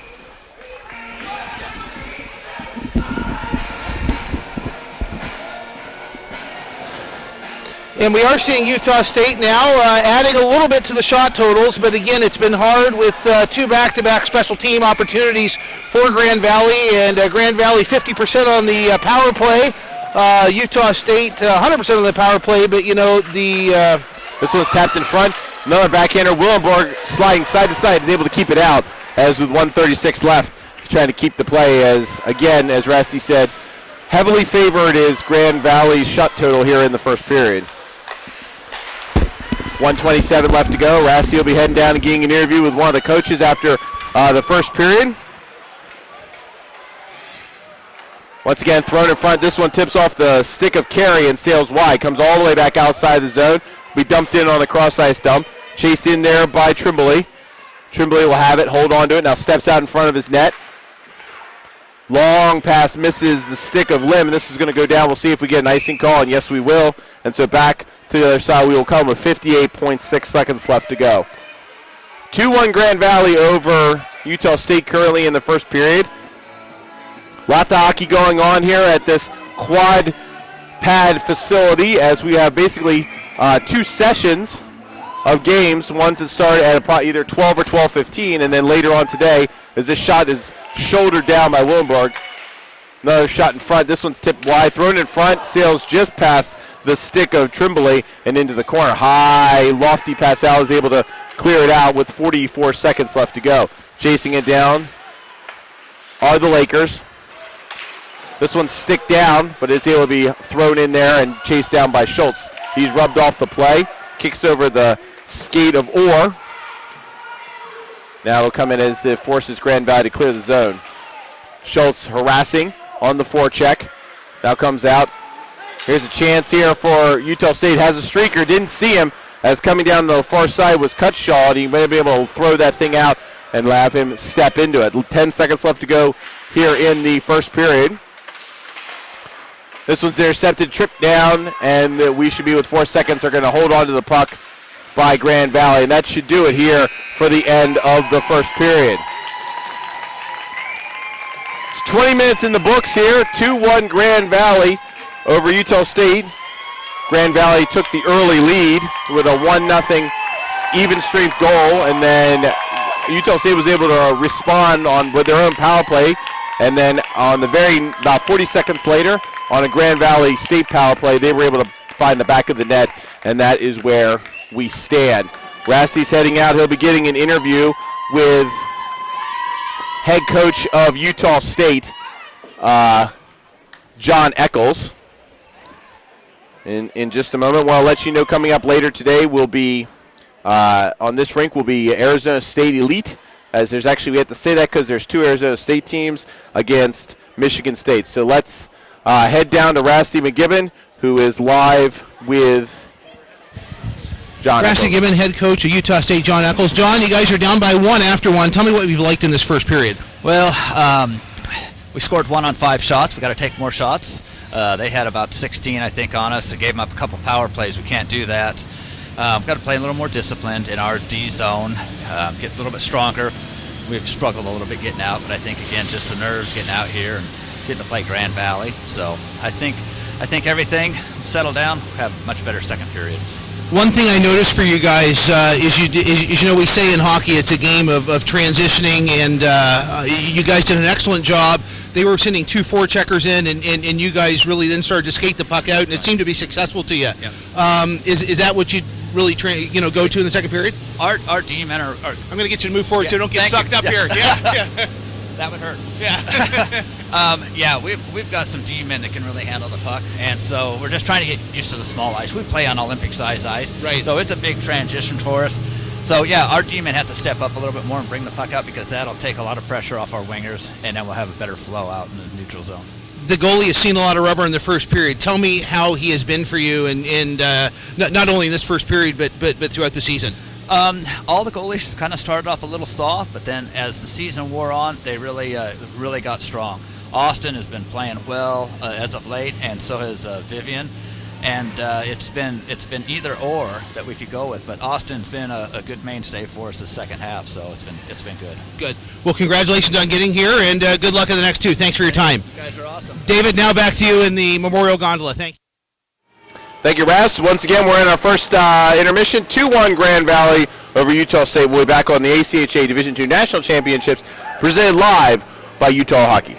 And we are seeing Utah State now adding a little bit to the shot totals, but again, it's been hard with two back-to-back special team opportunities for Grand Valley, and Grand Valley 50% on the power play. Utah State 100% on the power play, but this one's tapped in front. Another backhander. Willenborg sliding side to side is able to keep it out as with 1:36 left, trying to keep the play as, again, as Rasty said, heavily favored is Grand Valley's shot total here in the first period. 1:27 left to go. Rasty will be heading down and getting an interview with one of the coaches after the first period. Once again, thrown in front. This one tips off the stick of Carey and sails wide. Comes all the way back outside the zone. We dumped in on the cross-ice dump. Chased in there by Trimbley. Trimbley will have it, hold on to it. Now steps out in front of his net. Long pass misses the stick of Lim. This is going to go down. We'll see if we get an icing call, and yes, we will. And so back to the other side we will come with 58.6 seconds left to go. 2-1 Grand Valley over Utah State currently in the first period. Lots of hockey going on here at this quad pad facility as we have basically two sessions of games, ones that start at either 12 or 12:15, and then later on today as this shot is shouldered down by Willenborg. Another shot in front. This one's tipped wide, thrown in front, sails just past the stick of Trimbley and into the corner. High, lofty pass out, is able to clear it out with 44 seconds left to go. Chasing it down are the Lakers. This one's stick down, but it's able to be thrown in there and chased down by Schultz. He's rubbed off the play, kicks over the skate of Orr. Now it'll come in as it forces Grand Valley to clear the zone. Schultz harassing on the forecheck. Now comes out. Here's a chance here for Utah State. Has a streaker. Didn't see him as coming down the far side was Cutshaw, and he may be able to throw that thing out and have him step into it. 10 seconds left to go here in the first period. This one's intercepted, tripped down, and we should be with 4 seconds. Are going to hold on to the puck by Grand Valley, and that should do it here for the end of the first period. It's 20 minutes in the books here. 2-1 Grand Valley over Utah State. Grand Valley took the early lead with a 1-0 even strength goal, and then Utah State was able to respond with their own power play, and then on the about 40 seconds later, on a Grand Valley State power play, they were able to find the back of the net, and that is where we stand. Rasty's heading out. He'll be getting an interview with head coach of Utah State, John Eccles, in just a moment. Well, I'll let you know coming up later today will be, on this rink, will be Arizona State Elite, as there's actually, we have to say that because there's two Arizona State teams against Michigan State. So let's head down to Rasty McGibbon, who is live with John Rasty Eccles. McGibbon, head coach of Utah State, John Eccles. John, you guys are down by one after one. Tell me what you've liked in this first period. Well, we scored 1 on 5 shots. We got to take more shots. They had about 16, I think, on us. It gave them up a couple power plays. We can't do that. Got to play a little more disciplined in our D zone, get a little bit stronger. We've struggled a little bit getting out, but I think, again, just the nerves getting out here and getting to play Grand Valley. So I think everything settled down. We'll have a much better second period. One thing I noticed for you guys is you know, we say in hockey it's a game of transitioning, and you guys did an excellent job. They were sending 2 forecheckers in, and you guys really then started to skate the puck out, and it seemed to be successful to you. Yeah. Is that what you really go to in the second period? Our D-men are I'm going to get you to move forward so you don't get sucked up here. Yeah. that would hurt. Yeah. We've got some D-men that can really handle the puck, and so we're just trying to get used to the small ice. We play on Olympic size ice, right? So it's a big transition for us. So yeah, our D-men have to step up a little bit more and bring the puck out, because that'll take a lot of pressure off our wingers, and then we'll have a better flow out in the neutral zone. The goalie has seen a lot of rubber in the first period. Tell me how he has been for you, and not only in this first period, but throughout the season. All the goalies kind of started off a little soft, but then as the season wore on, they really got strong. Austin has been playing well as of late, and so has Vivian. And it's been either or that we could go with, but Austin's been a good mainstay for us the second half, so it's been good. Good. Well, congratulations on getting here, and good luck in the next 2. Thanks for your time. You guys are awesome. David, now back to you in the Memorial Gondola. Thank you. Thank you, Russ. Once again, we're in our first intermission. 2-1 Grand Valley over Utah State. We'll be back on the ACHA Division II National Championships, presented live by Utah Hockey.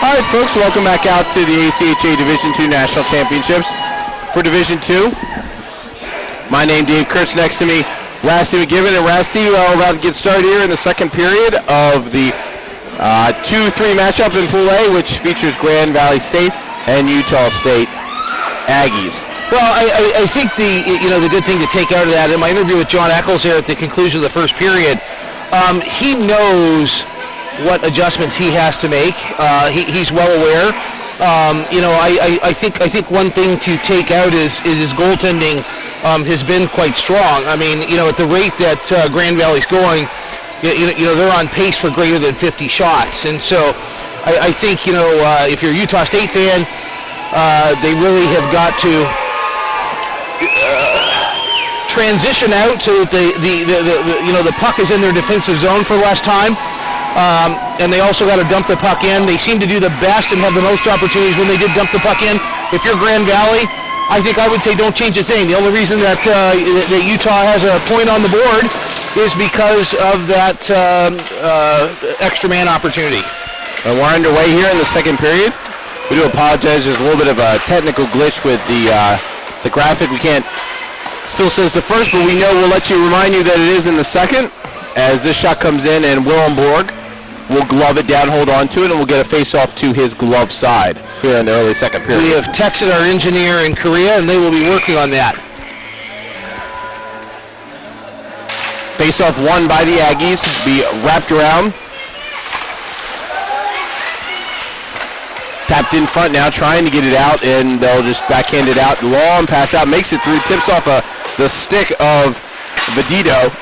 All right, folks, welcome back out to the ACHA Division II National Championships for Division II. My name is Dave Kurtz. Next to me, Rusty McGibbon. And Rusty, we're about to get started here in the second period of the 2-3 matchup in Pool A, which features Grand Valley State and Utah State Aggies. Well, I think the good thing to take out of that, in my interview with John Eccles here at the conclusion of the first period, he knows what adjustments he has to make. He's well aware. I think one thing to take out is his goaltending has been quite strong. I mean, at the rate that Grand Valley's going, they're on pace for greater than 50 shots. And so I think, if you're a Utah State fan, they really have got to transition out so that the puck is in their defensive zone for less time. And they also got to dump the puck in. They seem to do the best and have the most opportunities when they did dump the puck in. If you're Grand Valley, I think I would say don't change a thing. The only reason that Utah has a point on the board is because of that extra man opportunity. And we're underway here in the second period. We do apologize. There's a little bit of a technical glitch with the graphic. We can't. Still says the first, but we know we'll remind you that it is in the second. As this shot comes in, and Willenborg will glove it down, hold on to it, and we'll get a face-off to his glove side here in the early second period. We have texted our engineer in Korea, and they will be working on that. Face-off won by the Aggies, be wrapped around. Tapped in front now, trying to get it out, and they'll just backhand it out. Long pass out, makes it through, tips off the stick of Vedito.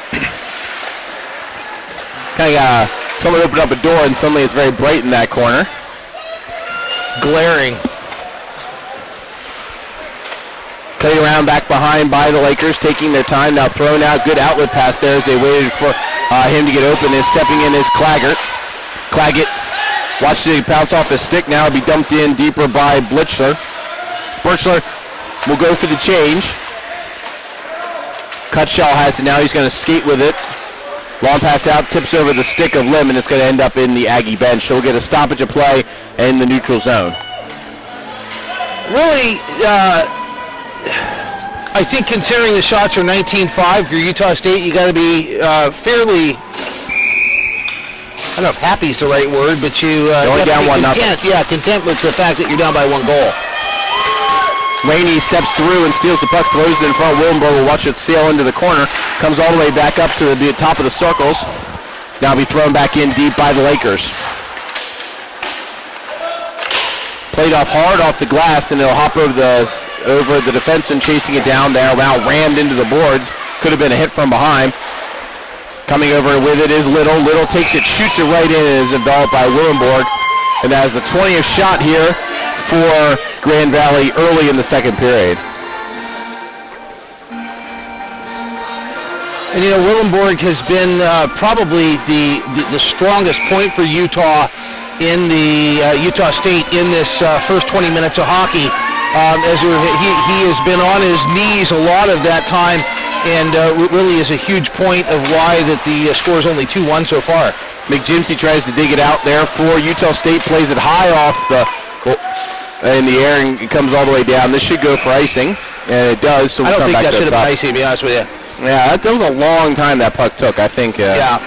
Kind of someone opened up a door, and suddenly it's very bright in that corner. Glaring. Cutting around back behind by the Lakers, taking their time. Now thrown out, good outlet pass there as they waited for him to get open. And stepping in is Claggett. Claggett watches it bounce off his stick. Now it'll be dumped in deeper by Birchler. Birchler will go for the change. Cutshall has it now. He's going to skate with it. Long pass out, tips over the stick of Lim, and it's going to end up in the Aggie bench. So we'll get a stoppage of play in the neutral zone. Really, I think considering the shots are 19-5 for Utah State, you got to be fairly, I don't know if happy is the right word, but you only down 1-0. Content with the fact that you're down by 1 goal. Rainey steps through and steals the puck, throws it in front. Willenborg will watch it sail into the corner. Comes all the way back up to the top of the circles. Now be thrown back in deep by the Lakers. Played off hard off the glass, and it'll hop over the defenseman, chasing it down there. Now rammed into the boards. Could have been a hit from behind. Coming over with it is Little. Little takes it, shoots it right in, and is enveloped by Willenborg. And that is the 20th shot here for Grand Valley early in the second period. And Willenborg has been probably the strongest point for Utah in the Utah State in this first 20 minutes of hockey. As he has been on his knees a lot of that time, and really is a huge point of why that the score is only 2-1 so far. McJimsey tries to dig it out there for Utah State, plays it high off in the air, and it comes all the way down. This should go for icing, and it does. So I don't think that should have been icing, to be honest with you. Yeah, that was a long time that puck took, I think. Yeah.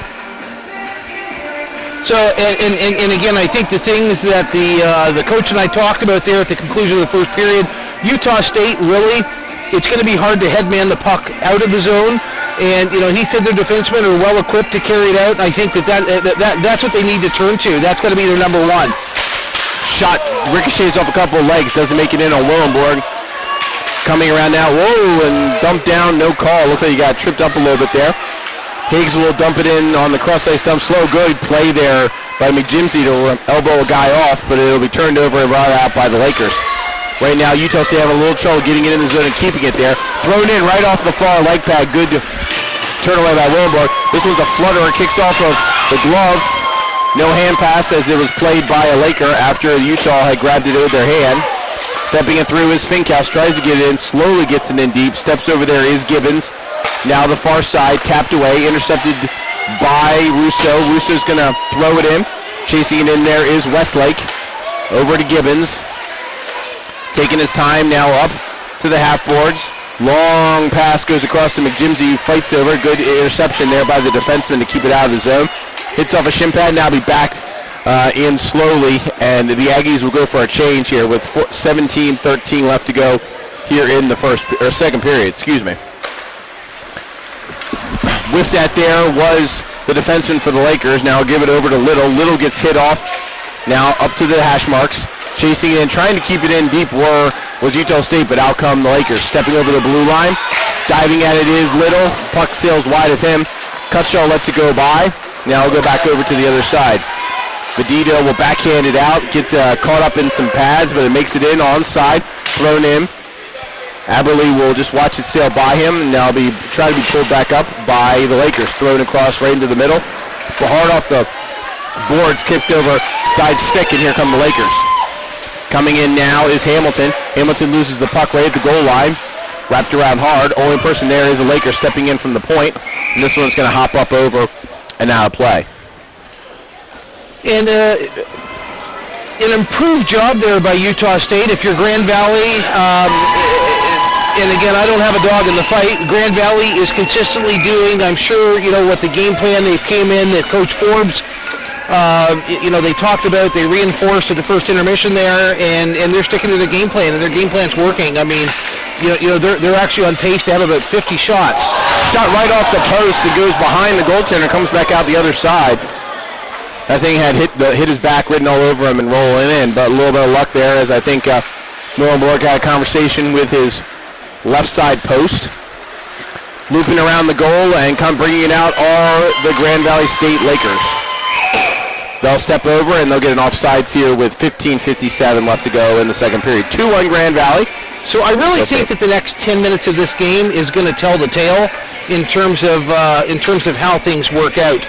So, and again, I think the things that the coach and I talked about there at the conclusion of the first period, Utah State really, it's going to be hard to headman the puck out of the zone. And, he said their defensemen are well-equipped to carry it out. And I think that's what they need to turn to. That's got to be their number one. Shot ricochets off a couple of legs, doesn't make it in on Willenborg. Coming around now, whoa, and dumped down, no call. Looks like he got tripped up a little bit there. Higgs will dump it in on the cross-ice dump. Slow, good play there by McJimsey to elbow a guy off, but it'll be turned over and brought out by the Lakers. Right now, Utah State have a little trouble getting it in the zone and keeping it there. Thrown in right off the far leg pad. Good turn away by Willenborg. This one's a flutter. It kicks off of the glove. No hand pass as it was played by a Laker after Utah had grabbed it with their hand. Stepping it through is Finkhouse. Tries to get it in. Slowly gets it in deep. Steps over there is Gibbons. Now the far side. Tapped away. Intercepted by Russo. Russo's going to throw it in. Chasing it in there is Westlake. Over to Gibbons. Taking his time now up to the half boards. Long pass goes across to McJimsey, who fights over. Good interception there by the defenseman to keep it out of the zone. Hits off a shin pad, now be backed in slowly, and the Aggies will go for a change here with 17-13 left to go here in the second period, excuse me. With that there was the defenseman for the Lakers. Now give it over to Little. Little gets hit off. Now up to the hash marks. Chasing it in, trying to keep it in deep was Utah State, but out come the Lakers. Stepping over the blue line. Diving at it is Little. Puck sails wide of him. Cutshaw lets it go by. Now he'll go back over to the other side. Badito will backhand it out. Gets caught up in some pads, but it makes it in onside. Thrown in. Aberley will just watch it sail by him, and now try to be pulled back up by the Lakers. Thrown across right into the middle. But hard off the boards, kicked over side stick, and here come the Lakers. Coming in now is Hamilton. Hamilton loses the puck right at the goal line. Wrapped around hard. Only person there is the Lakers stepping in from the point. And this one's going to hop up over and out of play. And an improved job there by Utah State. If you're Grand Valley, and again, I don't have a dog in the fight. Grand Valley is consistently doing, I'm sure, what the game plan they came in, that Coach Forbes, they talked about, they reinforced at the first intermission there, and they're sticking to their game plan, and their game plan's working. I mean, they're actually on pace to have about 50 shots. Shot right off the post and goes behind the goaltender, comes back out the other side. That thing had hit his back, written all over him and rolling in, but a little bit of luck there, as I think Millenborg had a conversation with his left side post. Looping around the goal and bringing it out are the Grand Valley State Lakers. They'll step over and they'll get an offsides here with 15:57 left to go in the second period. 2-1 Grand Valley. So I really think that the next 10 minutes of this game is going to tell the tale in terms of how things work out.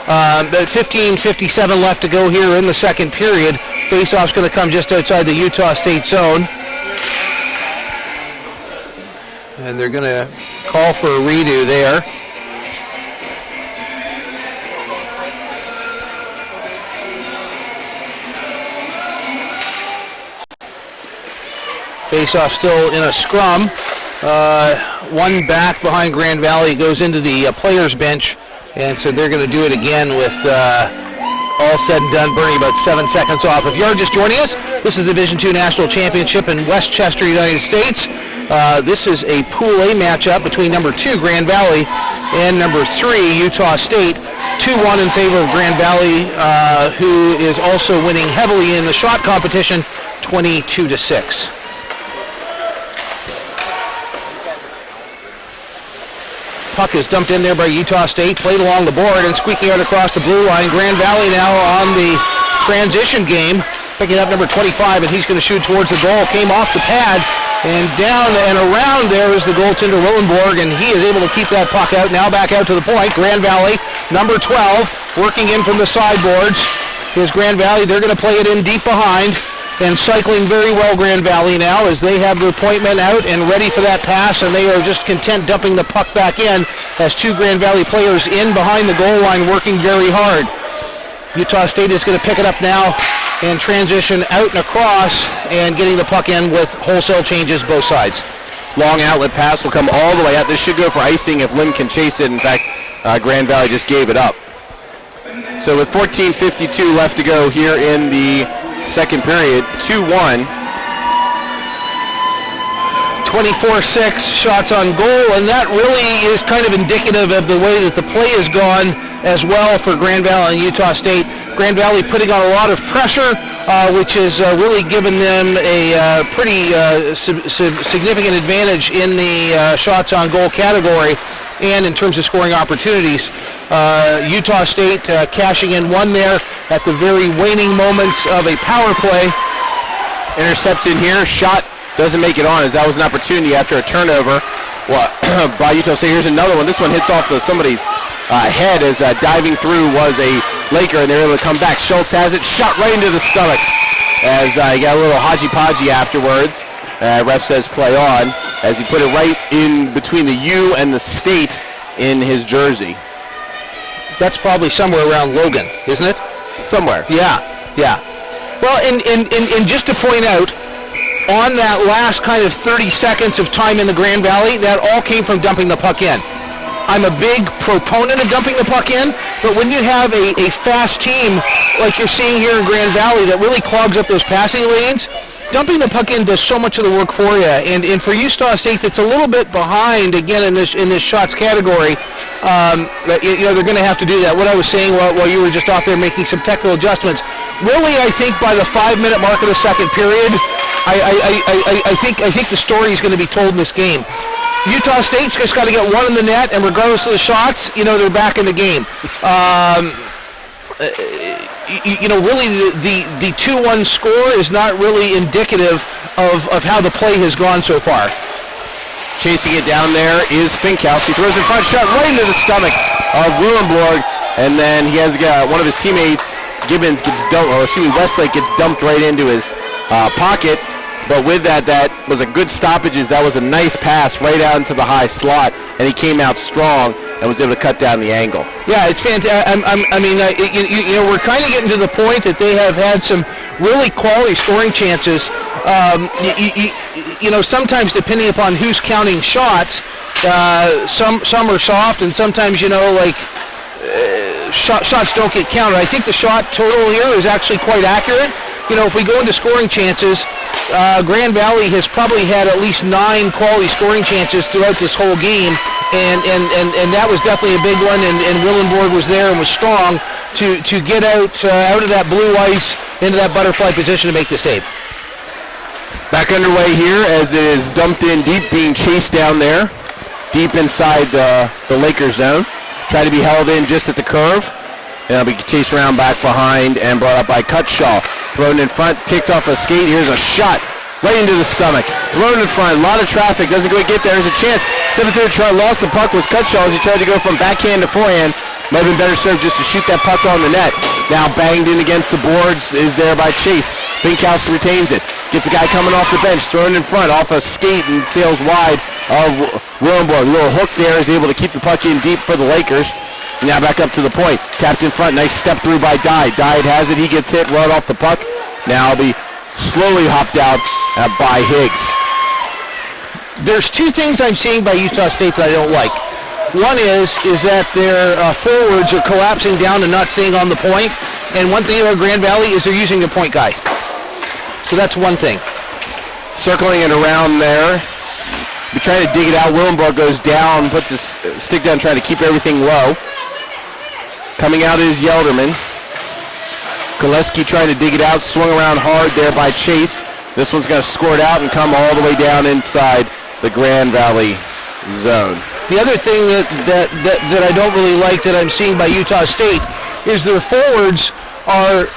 But 15:57 left to go here in the second period. Face-off's going to come just outside the Utah State zone. And they're going to call for a redo there. Face-off still in a scrum. One back behind Grand Valley goes into the players' bench. And so they're going to do it again with all said and done, burning about 7 seconds off. If you're just joining us, this is the Division II National Championship in Westchester, United States. This is a Pool A matchup between number 2 Grand Valley and number 3 Utah State. 2-1 in favor of Grand Valley, who is also winning heavily in the shot competition, 22-6. Puck is dumped in there by Utah State, played along the board and squeaking out across the blue line. Grand Valley now on the transition game, picking up number 25, and he's going to shoot towards the goal. Came off the pad, and down and around there is the goaltender Willenborg, and he is able to keep that puck out. Now back out to the point. Grand Valley, number 12, working in from the sideboards. Here's Grand Valley. They're going to play it in deep behind. And cycling very well, Grand Valley now, as they have their point men out and ready for that pass, and they are just content dumping the puck back in as 2 Grand Valley players in behind the goal line working very hard. Utah State is going to pick it up now and transition out and across and getting the puck in with wholesale changes both sides. Long outlet pass will come all the way out. This should go for icing if Lim can chase it. In fact, Grand Valley just gave it up. So with 14:52 left to go here in the second period, 2-1. 24-6 shots on goal, and that really is kind of indicative of the way that the play has gone as well for Grand Valley and Utah State. Grand Valley putting on a lot of pressure, which has really given them a pretty significant advantage in the shots on goal category and in terms of scoring opportunities. Utah State cashing in one there at the very waning moments of a power play. Intercepted here, shot doesn't make it on, as that was an opportunity after a turnover by Utah State. Here's another one. This one hits off somebody's head as diving through was a Laker, and they're able to come back. Schultz has it, shot right into the stomach as he got a little hodgy-podgy afterwards. Ref says play on, as he put it right in between the U and the state in his jersey. That's probably somewhere around Logan, isn't it? Somewhere. Yeah. Well, and just to point out, on that last kind of 30 seconds of time in the Grand Valley, that all came from dumping the puck in. I'm a big proponent of dumping the puck in, but when you have a fast team like you're seeing here in Grand Valley that really clogs up those passing lanes, dumping the puck in does so much of the work for you. And for Utah State, that's a little bit behind again in this shots category. They're going to have to do that. What I was saying while you were just off there making some technical adjustments, really, I think by the 5-minute mark of the second period, I think the story is going to be told in this game. Utah State's just got to get one in the net, and regardless of the shots, they're back in the game. Really, the 2-1 score is not really indicative of how the play has gone so far. Chasing it down there is Finkhouse. He throws in front, shot right into the stomach of Willenborg, and then he has one of his teammates, Gibbons, Westlake gets dumped right into his pocket. But with that was a good stoppages. That was a nice pass right out into the high slot, and he came out strong and was able to cut down the angle. Yeah, it's fantastic. We're kind of getting to the point that they have had some really quality scoring chances. Sometimes depending upon who's counting shots, some are soft, and sometimes shots don't get counted. I think the shot total here is actually quite accurate. If we go into scoring chances, Grand Valley has probably had at least 9 quality scoring chances throughout this whole game, and that was definitely a big one, and Willenborg was there and was strong to get out of that blue ice into that butterfly position to make the save. Back underway here as it is dumped in deep, being chased down there, deep inside the Lakers zone. Try to be held in just at the curve, and it'll be chased around back behind and brought up by Cutshaw. Thrown in front, ticked off a skate. Here's a shot right into the stomach. Thrown in front, a lot of traffic. Doesn't quite get there. There's a chance. 7-3 try, lost the puck, was Cutshaw as he tried to go from backhand to forehand. Might have been better served just to shoot that puck on the net. Now banged in against the boards is there by Chase. Finkhouse retains it. Gets a guy coming off the bench, thrown in front, off a skate and sails wide of Willenborg. A little hook there, is able to keep the puck in deep for the Lakers. Now back up to the point. Tapped in front. Nice step through by Dye. Dye has it. He gets hit right off the puck. Now be slowly hopped out by Higgs. There's 2 things I'm seeing by Utah State that I don't like. One is that their forwards are collapsing down and not staying on the point. And one thing about Grand Valley is they're using their point guy. So that's one thing. Circling it around there. We try to dig it out. Willenborg goes down, puts his stick down, trying to keep everything low. Coming out is Yelderman. Koleski trying to dig it out, swung around hard there by Chase. This one's going to score it out and come all the way down inside the Grand Valley zone. The other thing that I don't really like that I'm seeing by Utah State is their forwards are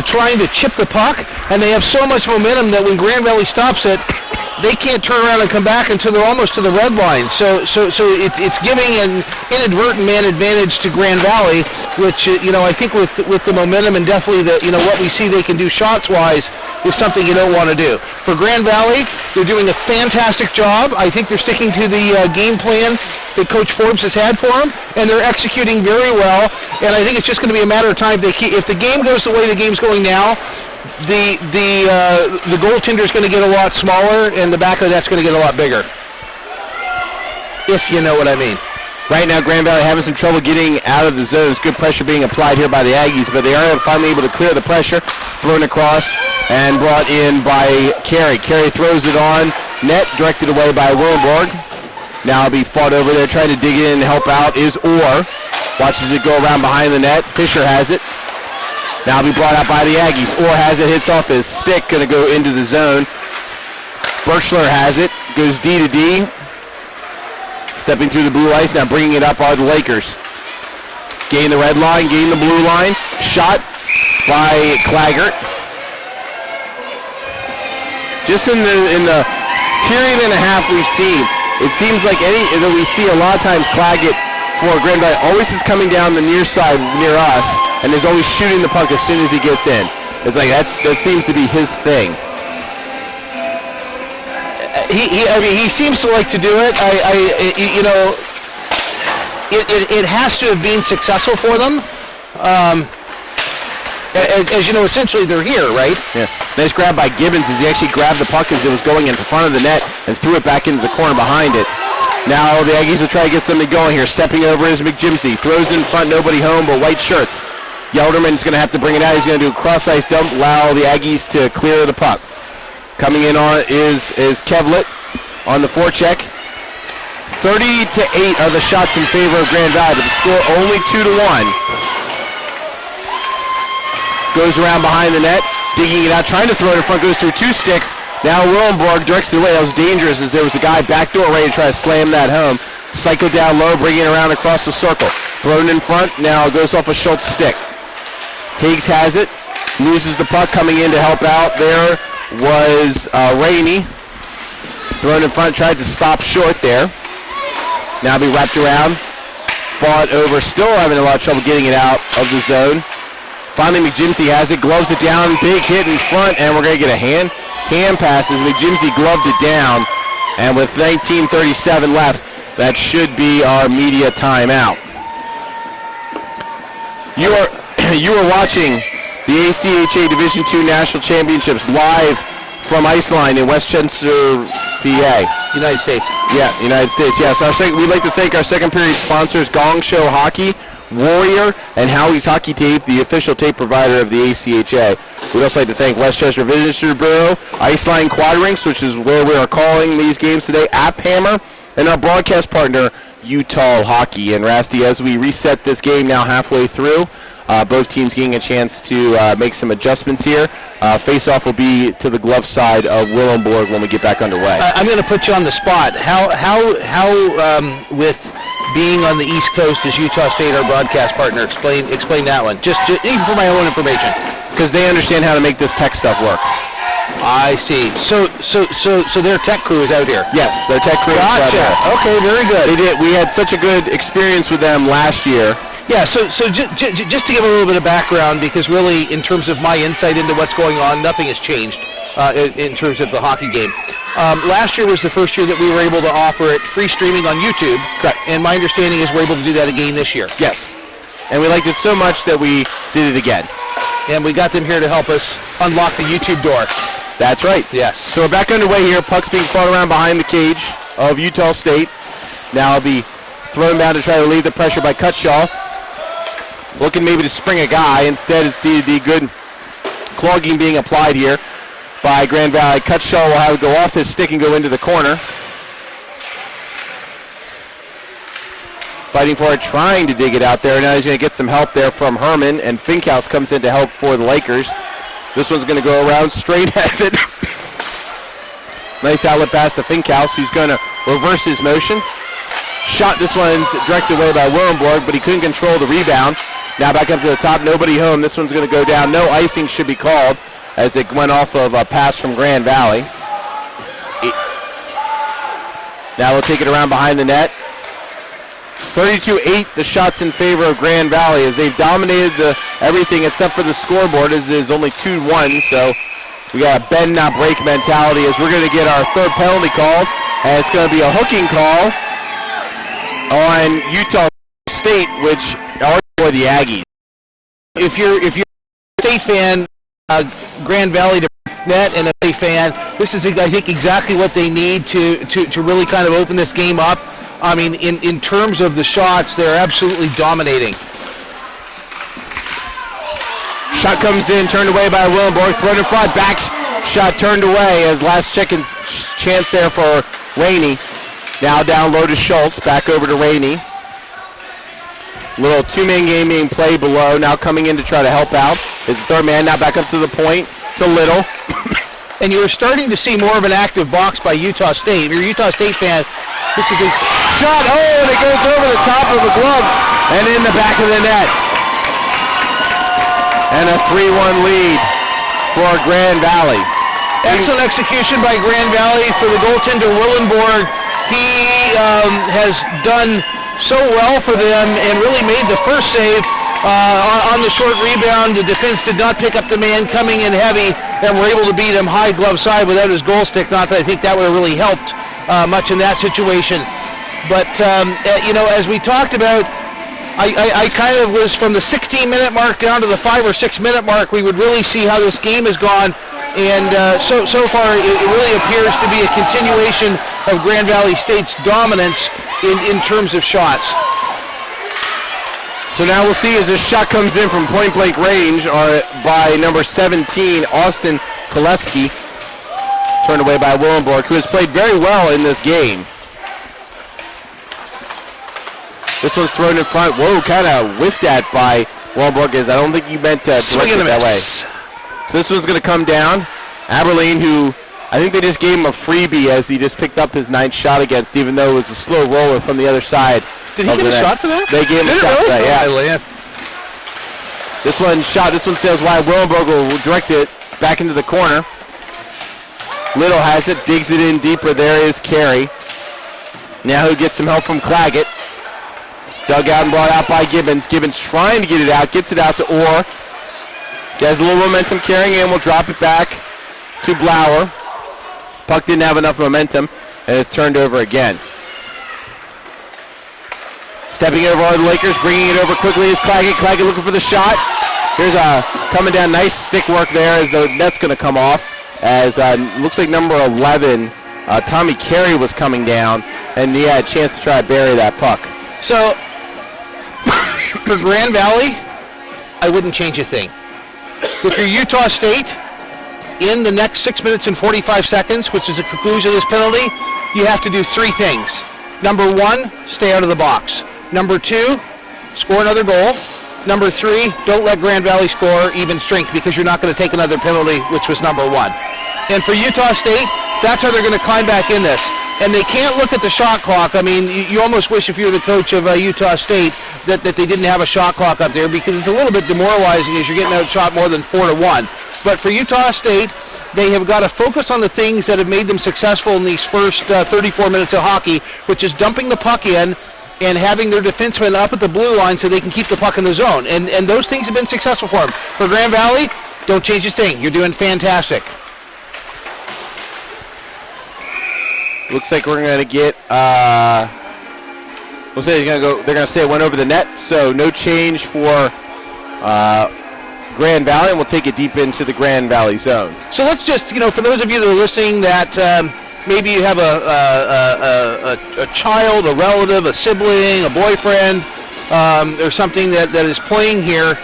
trying to chip the puck, and they have so much momentum that when Grand Valley stops it, they can't turn around and come back until they're almost to the red line. So it's giving an inadvertent man advantage to Grand Valley, which I think with the momentum and definitely what we see they can do shots wise is something you don't want to do. For Grand Valley, they're doing a fantastic job. I think they're sticking to the game plan that Coach Forbes has had for them, and they're executing very well. And I think it's just going to be a matter of time. If the game goes the way the game's going now, the goaltender is going to get a lot smaller, and the back of the net's going to get a lot bigger. If you know what I mean. Right now, Grand Valley having some trouble getting out of the zones. Good pressure being applied here by the Aggies, but they are finally able to clear the pressure. Thrown across and brought in by Carey. Carey throws it on net, directed away by Willenborg. Now it'll be fought over there, trying to dig in and help out is Orr. Watches it go around behind the net. Fisher has it. Now it'll be brought out by the Aggies. Orr has it, hits off his stick, going to go into the zone. Birchler has it, goes D to D. Stepping through the blue ice, now bringing it up are the Lakers. Gain the red line, gain the blue line. Shot by Claggart. Just in the period and a half we've seen, it seems like that we see a lot of times Claggart for Grand Valley always is coming down the near side near us, and is always shooting the puck as soon as he gets in. It's like that seems to be his thing. He seems to like to do it. It has to have been successful for them. as you know, essentially they're here, right? Yeah. Nice grab by Gibbons as he actually grabbed the puck as it was going in front of the net and threw it back into the corner behind it. Now the Aggies will try to get something going here. Stepping over is McJimsey. Throws in front, nobody home but white shirts. Yelderman's going to have to bring it out. He's going to do a cross-ice dump, allow the Aggies to clear the puck. Coming in on is Kevlet on the forecheck. 30-8 are the shots in favor of Grand Valley, but the score only 2-1. Goes around behind the net, digging it out, trying to throw it in front, goes through two sticks. Now Willenborg directs it away. That was dangerous as there was a guy backdoor ready to try to slam that home. Cycle down low, bringing it around across the circle. Thrown in front, now it goes off a Schultz stick. Higgs has it, loses the puck. Coming in to help out there was Rainey. Thrown in front, tried to stop short there. Now be wrapped around, fought over, still having a lot of trouble getting it out of the zone. Finally McJimsey has it, gloves it down, big hit in front, and we're going to get a hand pass as McJimsey gloved it down. And with 19:37 left, that should be our media timeout. You are watching the ACHA Division II National Championships live from Iceline in Westchester, PA. United States. Yeah, United States. Yes, we'd like to thank our second period sponsors, Gong Show Hockey, Warrior, and Howie's Hockey Tape, the official tape provider of the ACHA. We'd also like to thank Westchester Visitor Bureau, Iceline Quadrinks, which is where we are calling these games today, App Hammer, and our broadcast partner, Utah Hockey. And Rasty, as we reset this game now halfway through, both teams getting a chance to make some adjustments here. Face-off will be to the glove side of Willenborg when we get back underway. I'm going to put you on the spot. How with being on the East Coast is Utah State our broadcast partner? Explain that one. Just even for my own information. Because they understand how to make this tech stuff work. I see. So their tech crew is out here. Yes, their tech crew is out here. Okay, very good. They did. We had such a good experience with them last year. Yeah, so just to give a little bit of background, because really in terms of my insight into what's going on, nothing has changed in terms of the hockey game. Last year was the first year that we were able to offer it free streaming on YouTube. Correct. And my understanding is we're able to do that again this year. Yes. And we liked it so much that we did it again. And we got them here to help us unlock the YouTube door. That's right. Yes. So we're back underway here. Puck's being fought around behind the cage of Utah State. Now it'll be thrown down to try to relieve the pressure by Cutshaw. Looking maybe to spring a guy. Instead, it's D2D. Good clogging being applied here by Grand Valley. Cutshaw will have to go off his stick and go into the corner. Fighting for it, trying to dig it out there. Now he's going to get some help there from Herman, and Finkhouse comes in to help for the Lakers. This one's going to go around, straight has it. Nice outlet pass to Finkhouse, who's going to reverse his motion. Shot, this one's directed away by Willenborg, but he couldn't control the rebound. Now back up to the top, nobody home. This one's going to go down. No icing should be called as it went off of a pass from Grand Valley. Now we'll take it around behind the net. 32-8, the shots in favor of Grand Valley as they've dominated everything except for the scoreboard as it is only 2-1. So we got a bend not break mentality as we're going to get our third penalty called, and it's going to be a hooking call on Utah State, which are for the Aggies. If you're a State fan, Grand Valley to net, and a State fan, this is I think exactly what they need to really kind of open this game up. I mean, in terms of the shots, they're absolutely dominating. Shot comes in, turned away by Willenborg, thrown in front, back shot turned away as last chance there for Rainey. Now down low to Schultz, back over to Rainey. Little two-man game being played below, now coming in to try to help out. Is the third man now back up to the point, to Little. And you're starting to see more of an active box by Utah State. If you're a Utah State fan, this is a shot, and it goes over the top of the glove and in the back of the net. And a 3-1 lead for Grand Valley. Excellent execution by Grand Valley for the goaltender Willenborg. He has done so well for them and really made the first save on the short rebound. The defense did not pick up the man coming in heavy and were able to beat him high glove side without his goal stick. Not that I think that would have really helped much in that situation. But, as we talked about, I kind of was from the 16-minute mark down to the 5 or 6 minute mark. We would really see how this game has gone, and so far it really appears to be a continuation of Grand Valley State's dominance in terms of shots. So now we'll see as this shot comes in from point-blank range by number 17, Austin Koleski, turned away by Willenborg, who has played very well in this game. This one's thrown in front. Whoa, kind of whiffed at by Willenborg. I don't think you meant to direct it that way. So this one's going to come down. Aberline, who I think they just gave him a freebie as he just picked up his 9th shot against, even though it was a slow roller from the other side. Did he get a shot for that? They gave him a shot for that, yeah. This one sails wide. Willenborg will direct it back into the corner. Little has it, digs it in deeper. There is Carey. Now he gets some help from Claggett. Dug out and brought out by Gibbons. Gibbons trying to get it out, gets it out to Orr. Gets a little momentum carrying in, will drop it back to Blauer. Puck didn't have enough momentum, and it's turned over again. Stepping over are the Lakers, bringing it over quickly is Claggett. Claggett looking for the shot. Here's coming down, nice stick work there as the net's going to come off. As looks like number 11, Tommy Carey was coming down, and he had a chance to try to bury that puck. So, for Grand Valley, I wouldn't change a thing. If you're Utah State, in the next 6 minutes and 45 seconds, which is the conclusion of this penalty, you have to do 3 things. Number 1, stay out of the box. Number 2, score another goal. Number 3, don't let Grand Valley score even strength because you're not going to take another penalty, which was number 1. And for Utah State, that's how they're going to climb back in this. And they can't look at the shot clock. I mean, you almost wish if you're the coach of Utah State that they didn't have a shot clock up there because it's a little bit demoralizing as you're getting outshot more than 4-1. But for Utah State, they have got to focus on the things that have made them successful in these first 34 minutes of hockey, which is dumping the puck in and having their defensemen up at the blue line so they can keep the puck in the zone. And those things have been successful for them. For Grand Valley, don't change a thing. You're doing fantastic. Looks like we're going to get, we'll say they're going to say it went over the net, so no change for Grand Valley, and we'll take it deep into the Grand Valley zone. So let's just, for those of you that are listening that maybe you have a child, a relative, a sibling, a boyfriend, or something that is playing here,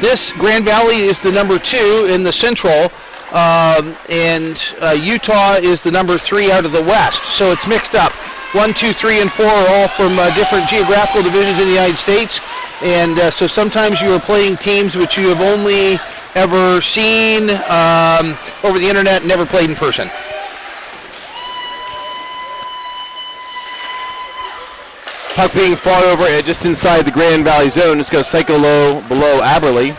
this Grand Valley is the number 2 in the Central, and Utah is the number 3 out of the West. So it's mixed up. 1, 2, 3, and 4 are all from different geographical divisions in the United States. And so sometimes you are playing teams which you have only ever seen over the internet and never played in person. Puck being fought over just inside the Grand Valley zone. It's going to cycle low below Aberley.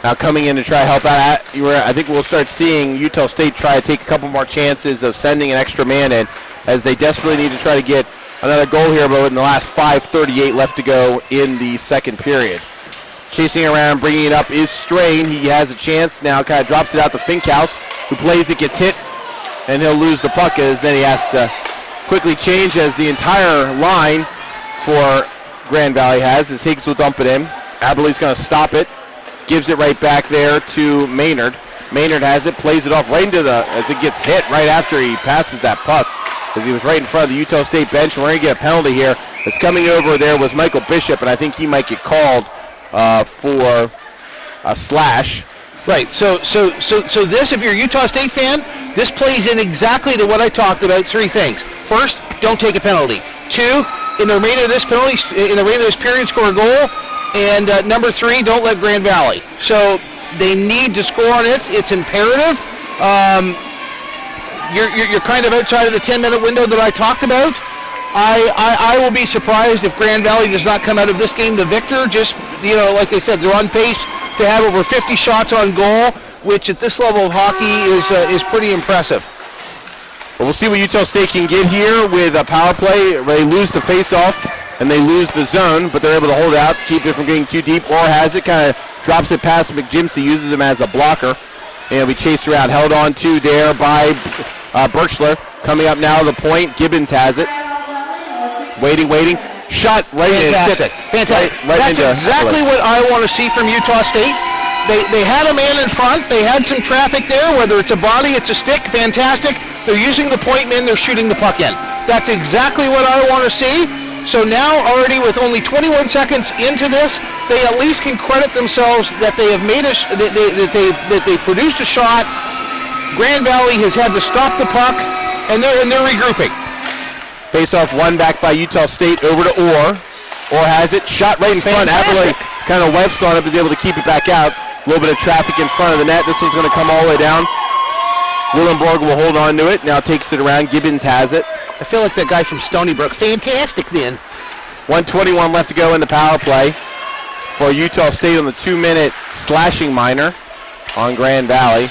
Now coming in to try to help out. I think we'll start seeing Utah State try to take a couple more chances of sending an extra man in as they desperately need to try to get another goal here, but in the last 5:38 left to go in the second period. Chasing around, bringing it up is Strain. He has a chance now, kind of drops it out to Finkhouse, who plays it, gets hit, and he'll lose the puck as then he has to quickly change as the entire line for Grand Valley has, as Higgs will dump it in. Aberley's going to stop it, gives it right back there to Maynard. Maynard has it, plays it off right into as it gets hit right after he passes that puck, as he was right in front of the Utah State bench. We're going to get a penalty here. As coming over there was Michael Bishop, and I think he might get called for a slash. Right, so this, if you're a Utah State fan, this plays in exactly to what I talked about. 3 things. First, don't take a penalty. 2, in the remainder of this period, score a goal. And number 3, don't let Grand Valley. So they need to score on it. It's imperative. You're kind of outside of the 10-minute window that I talked about. I will be surprised if Grand Valley does not come out of this game the victor. Just, like I said, they're on pace to have over 50 shots on goal, which at this level of hockey is pretty impressive. Well, we'll see what Utah State can get here with a power play. They lose the face-off and they lose the zone, but they're able to hold out, keep it from getting too deep. Or has it, kind of drops it past McJimsey, uses him as a blocker. And we chased around, held on to there by Birchler. Coming up now to the point, Gibbons has it. Waiting. Shot right Fantastic. Fantastic. Right That's exactly what I want to see from Utah State. They had a man in front. They had some traffic there, whether it's a body, it's a stick. Fantastic. They're using the point men. They're shooting the puck in. That's exactly what I want to see. So now, already with only 21 seconds into this, they at least can credit themselves that they have made that they produced a shot. Grand Valley has had to stop the puck, and they're regrouping. Face-off won back by Utah State over to Orr. Orr has it, shot right in front. Aberle kind of whiffs on it, but is able to keep it back out. A little bit of traffic in front of the net. This one's going to come all the way down. Willenborg will hold on to it. Now takes it around. Gibbons has it. I feel like that guy from Stony Brook. Fantastic then. 1:21 left to go in the power play for Utah State on the 2-minute slashing minor on Grand Valley.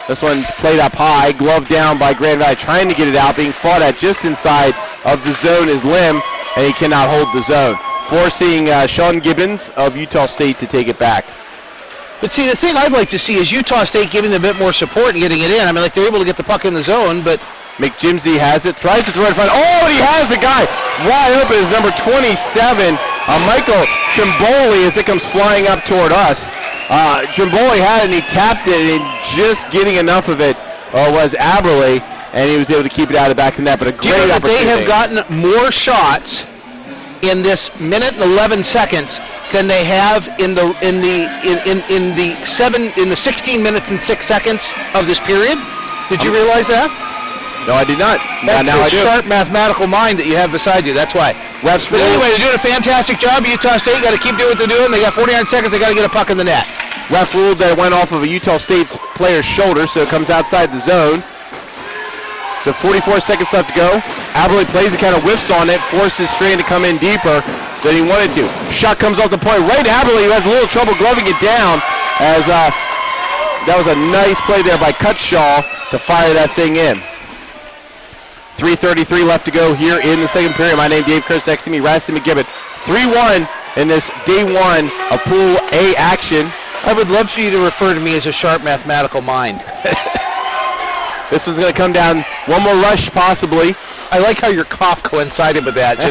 This one's played up high, gloved down by Grand Valley, trying to get it out, being fought at just inside of the zone is Lim, and he cannot hold the zone, forcing Sean Gibbons of Utah State to take it back. But see, the thing I'd like to see is Utah State giving them a bit more support and getting it in. I mean, like, they're able to get the puck in the zone, but... McJimsey has it, tries to throw it in front. Oh, he has the guy wide open. Is number 27, Michael Chimboli, as it comes flying up toward us. Chimboli had it, and he tapped it, and just getting enough of it was Aberle, and he was able to keep it out of the back of the net. But a great opportunity. They have gotten more shots in this minute and 11 seconds than they have in the 16 minutes and 6 seconds of this period. Did you realize that? No, I did not. That's a sharp mathematical mind that you have beside you. That's why. But anyway, they're doing a fantastic job. Utah State got to keep doing what they're doing. They got 49 seconds. They got to get a puck in the net. Ref ruled that it went off of a Utah State's player's shoulder, so it comes outside the zone. So 44 seconds left to go. Aberle plays it, kind of whiffs on it, forces Strain to come in deeper than he wanted to. Shot comes off the point right to Aberle, who has a little trouble gloving it down, as that was a nice play there by Cutshaw to fire that thing in. 3:33 left to go here in the second period. My name is Dave Kurtz. Next to me, Rusty McGibbon. 3-1 in this day one of Pool A action. I would love for you to refer to me as a sharp mathematical mind. This one's going to come down. One more rush, possibly. I like how your cough coincided with that.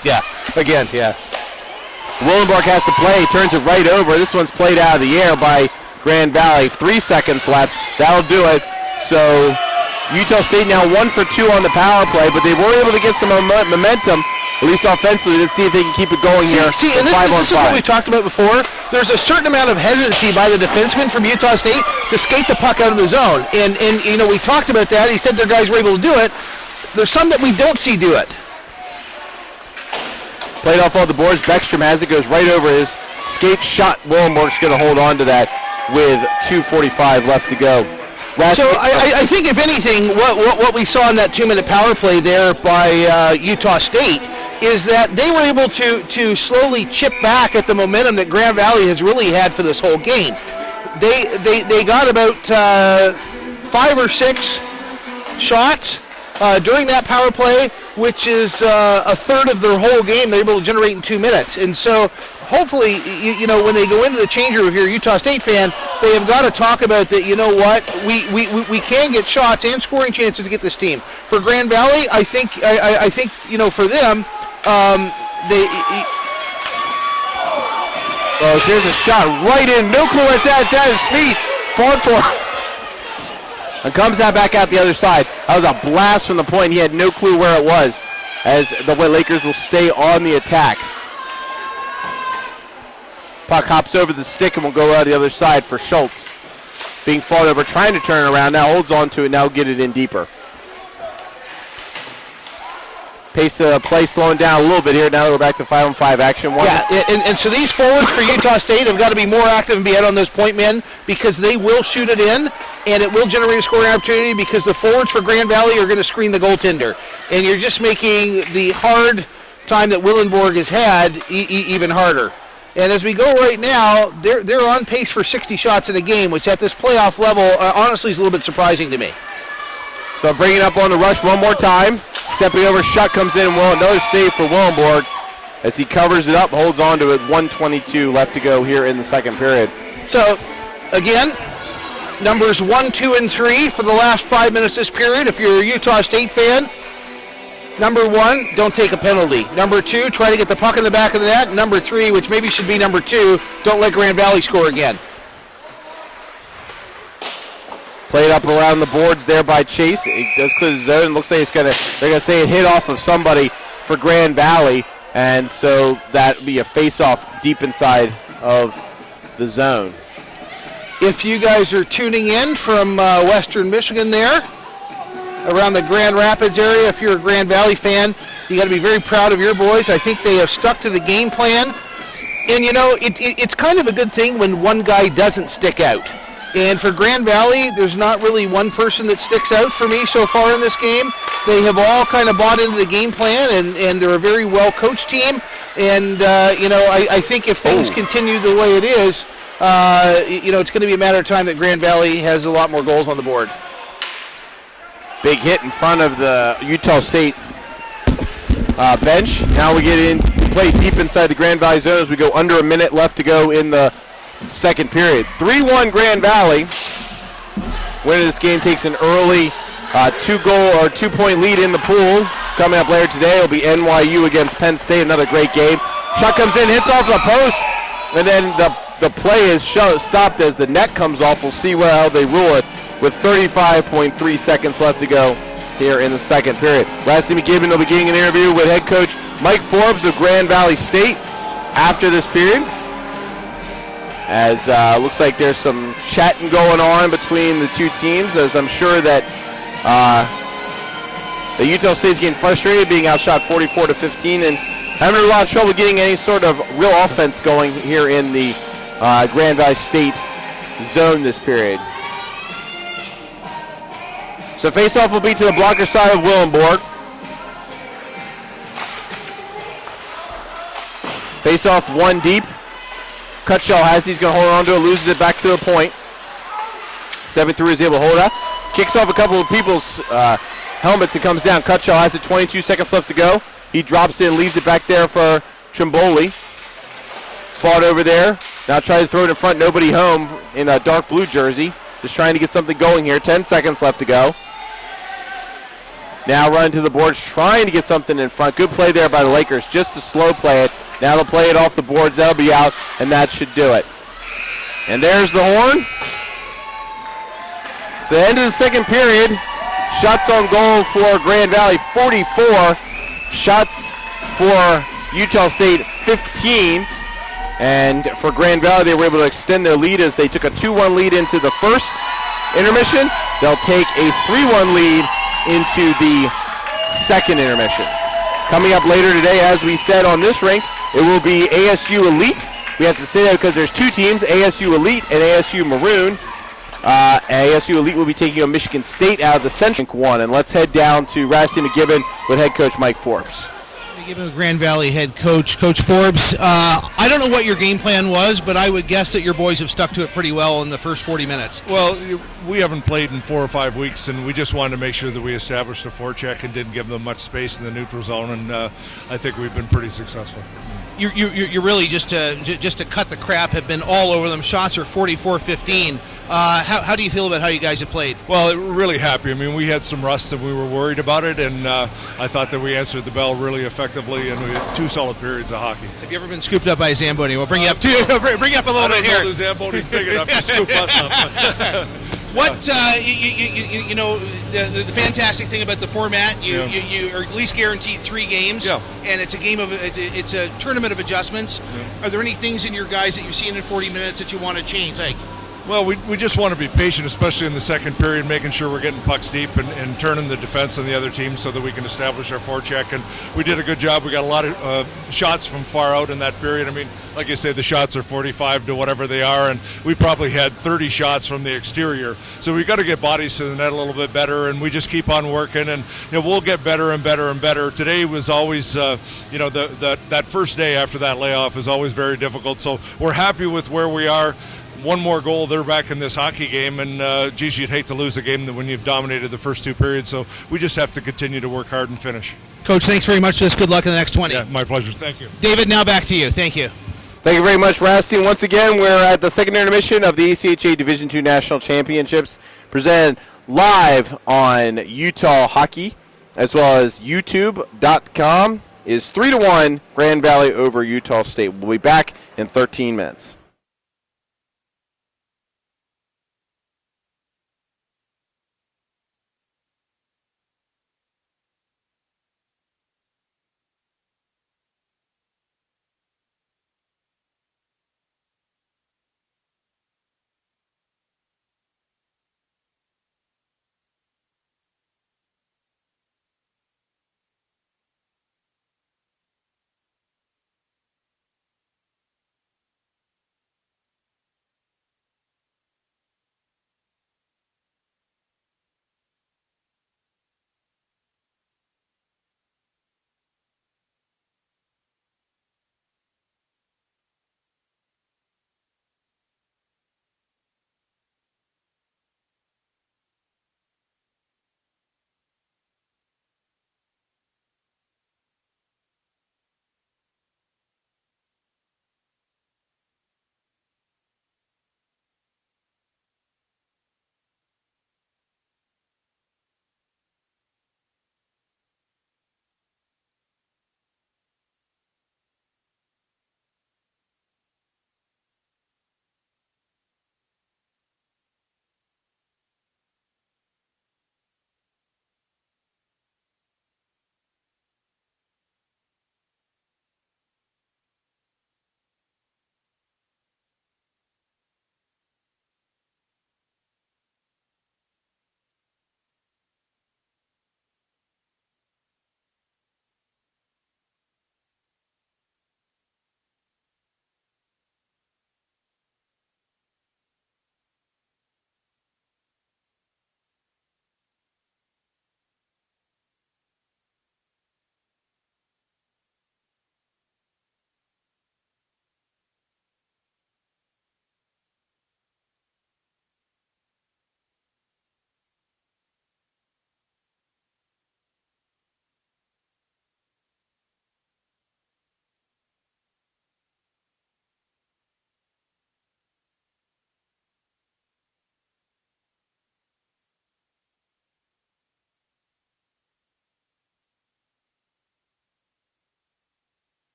Yeah. Again, yeah. Willenborg has to play. Turns it right over. This one's played out of the air by Grand Valley. 3 seconds left. That'll do it. So Utah State now 1 for 2 on the power play, but they were able to get some momentum, at least offensively. Let's see if they can keep it going here. See, and this is what we talked about before. There's a certain amount of hesitancy by the defenseman from Utah State to skate the puck out of the zone. And you know, we talked about that. He said their guys were able to do it. There's some that we don't see do it. Played off all the boards. Beckstrom has it, goes right over his skate shot. Willenborg's going to hold on to that with 2:45 left to go. So I think, if anything, what we saw in that 2-minute power play there by Utah State is that they were able to slowly chip back at the momentum that Grand Valley has really had for this whole game. They got about 5 or 6 shots during that power play, which is a third of their whole game they're able to generate in 2 minutes. And so hopefully, you know, when they go into the change room, if you're a Utah State fan, they have got to talk about that, you know what, we can get shots and scoring chances to get this team. For Grand Valley, I think you know, for them, Oh, here's a shot right in. No clue what's at his feet. Fought for. And comes that back out the other side. That was a blast from the point. He had no clue where it was, as the Lakers will stay on the attack. Puck hops over the stick and will go out the other side for Schultz. Being fought over, trying to turn it around. Now holds on to it. Now get it in deeper. Pace of play slowing down a little bit here. Now that we're back to 5-on-5 action. And so these forwards for Utah State have got to be more active and be out on those point men, because they will shoot it in, and it will generate a scoring opportunity, because the forwards for Grand Valley are going to screen the goaltender. And you're just making the hard time that Willenborg has had even harder. And as we go right now, they're on pace for 60 shots in a game, which at this playoff level, honestly, is a little bit surprising to me. So bringing up on the rush one more time. Stepping over, shot comes in, and another save for Willenborg as he covers it up, holds on to it. 1:22 left to go here in the second period. So, again, numbers 1, 2, and 3 for the last 5 minutes this period. If you're a Utah State fan, Number 1, don't take a penalty. Number 2, try to get the puck in the back of the net. Number 3, which maybe should be number 2, don't let Grand Valley score again. Played up around the boards there by Chase. It does clear the zone. Looks like they're gonna say it hit off of somebody for Grand Valley, and so that'd be a face-off deep inside of the zone. If you guys are tuning in from Western Michigan there, around the Grand Rapids area, if you're a Grand Valley fan, you got to be very proud of your boys. I think they have stuck to the game plan, and you know it's kind of a good thing when one guy doesn't stick out. And for Grand Valley, there's not really one person that sticks out for me so far in this game. They have all kind of bought into the game plan, and they're a very well-coached team. And, you know, I think if things continue the way it is, you know, it's going to be a matter of time that Grand Valley has a lot more goals on the board. Big hit in front of the Utah State bench. Now we get in, play deep inside the Grand Valley zone as we go under a minute left to go in the second period. 3-1 Grand Valley. Winner of this game takes an early 2-point lead in the pool. Coming up later today will be NYU against Penn State. Another great game. Shot comes in, hits off the post, and then the play is stopped as the net comes off. We'll see how they rule it with 35.3 seconds left to go here in the second period. Rusty McGibbon will be getting an interview with head coach Mike Forbes of Grand Valley State after this period. As looks like there's some chatting going on between the two teams, as I'm sure that the Utah State's getting frustrated, being outshot 44-15, and having a lot of trouble getting any sort of real offense going here in the Grand Valley State zone this period. So face-off will be to the blocker side of Willenborg. Face-off one deep. Cutshell has it. He's going to hold on to it, loses it back to the point. Stepping through, is able to hold it up. Kicks off a couple of people's helmets and comes down. Cutshell has it, 22 seconds left to go. He drops it and leaves it back there for Trimboli. Fought over there. Now trying to throw it in front. Nobody home in a dark blue jersey. Just trying to get something going here. 10 seconds left to go. Now running to the boards, trying to get something in front. Good play there by the Lakers, just to slow play it. Now they'll play it off the boards. That'll be out, and that should do it. And there's the horn. So the end of the second period. Shots on goal for Grand Valley, 44. Shots for Utah State, 15. And for Grand Valley, they were able to extend their lead as they took a 2-1 lead into the first intermission. They'll take a 3-1 lead into the second intermission. Coming up later today, as we said on this rink, it will be ASU Elite. We have to say that because there's two teams, ASU Elite and ASU Maroon. ASU Elite will be taking on Michigan State out of the Central one. And let's head down to Rusty McGibbon with head coach Mike Forbes. McGibbon, Grand Valley head coach, Coach Forbes. I don't know what your game plan was, but I would guess that your boys have stuck to it pretty well in the first 40 minutes. Well, we haven't played in 4 or 5 weeks, and we just wanted to make sure that we established a forecheck and didn't give them much space in the neutral zone, and I think we've been pretty successful. You really, just to cut the crap, have been all over them. Shots are 44-15. How do you feel about how you guys have played? Well, really happy. I mean, we had some rust and we were worried about it, and I thought that we answered the bell really effectively, and we had 2 solid periods of hockey. Have you ever been scooped up by a Zamboni? We'll bring you up bring you up a little bit here. I don't know the Zamboni's big enough to scoop us up. What you know, the fantastic thing about the format, you are at least guaranteed 3 games, and it's a tournament of adjustments. Are there any things in your guys that you've seen in 40 minutes that you want to change? Like, well, we just want to be patient, especially in the second period, making sure we're getting pucks deep and turning the defense on the other team so that we can establish our forecheck. And we did a good job. We got a lot of shots from far out in that period. I mean, like I say, the shots are 45 to whatever they are, and we probably had 30 shots from the exterior. So we've got to get bodies to the net a little bit better, and we just keep on working, and we'll get better and better and better. Today was always, that first day after that layoff is always very difficult. So we're happy with where we are. One more goal, they're back in this hockey game, and geez, you'd hate to lose a game when you've dominated the first 2 periods. So we just have to continue to work hard and finish. Coach, thanks very much for this. Good luck in the next 20. Yeah, my pleasure. Thank you. David, now back to you. Thank you. Thank you very much, Rusty. Once again, we're at the second intermission of the ACHA Division II National Championships, presented live on Utah Hockey as well as YouTube.com is 3-1 Grand Valley over Utah State. We'll be back in 13 minutes.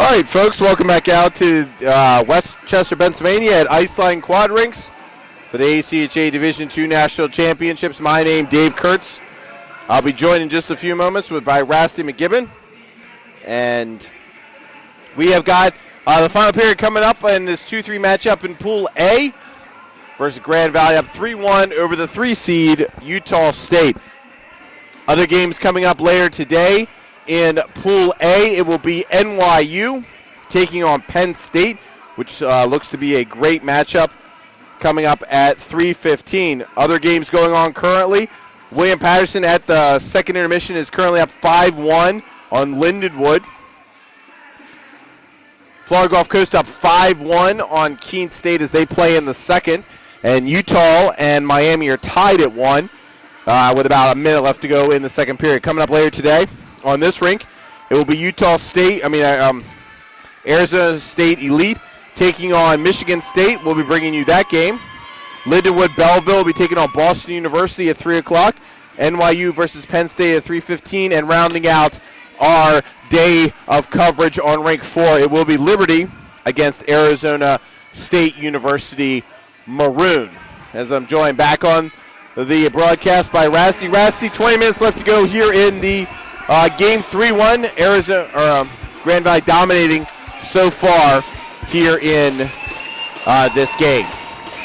All right, folks, welcome back out to Westchester, Pennsylvania at Iceline Quad Rinks for the ACHA Division II National Championships. My name, Dave Kurtz. I'll be joined in just a few moments by Rusty McGibbon. And we have got the final period coming up in this 2-3 matchup in Pool A versus Grand Valley, up 3-1 over the 3-seed Utah State. Other games coming up later today. In Pool A, it will be NYU taking on Penn State, which looks to be a great matchup coming up at 3:15. Other games going on currently. William Patterson at the second intermission is currently up 5-1 on Lindenwood. Florida Gulf Coast up 5-1 on Keene State as they play in the second. And Utah and Miami are tied at 1 with about a minute left to go in the second period. Coming up later today on this rink, it will be Arizona State Elite taking on Michigan State. We'll be bringing you that game. Lindenwood Belleville will be taking on Boston University at 3 o'clock. NYU versus Penn State at 3:15. And rounding out our day of coverage on rink 4, it will be Liberty against Arizona State University Maroon. As I'm joined back on the broadcast by Rasty. Rasty, 20 minutes left to go here in the game 3-1. Grand Valley dominating so far here in this game.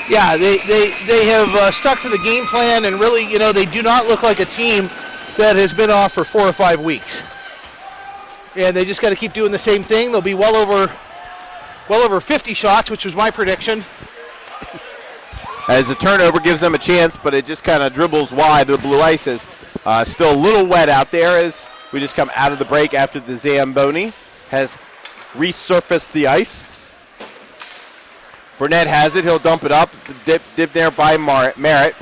Yeah, they have stuck to the game plan, and really, they do not look like a team that has been off for 4 or 5 weeks. And they just got to keep doing the same thing. They'll be well over 50 shots, which was my prediction. As the turnover gives them a chance, but it just kind of dribbles wide. The blue ice is still a little wet out there as we just come out of the break after the Zamboni has resurfaced the ice. Burnett has it. He'll dump it up. Dip there by Merritt.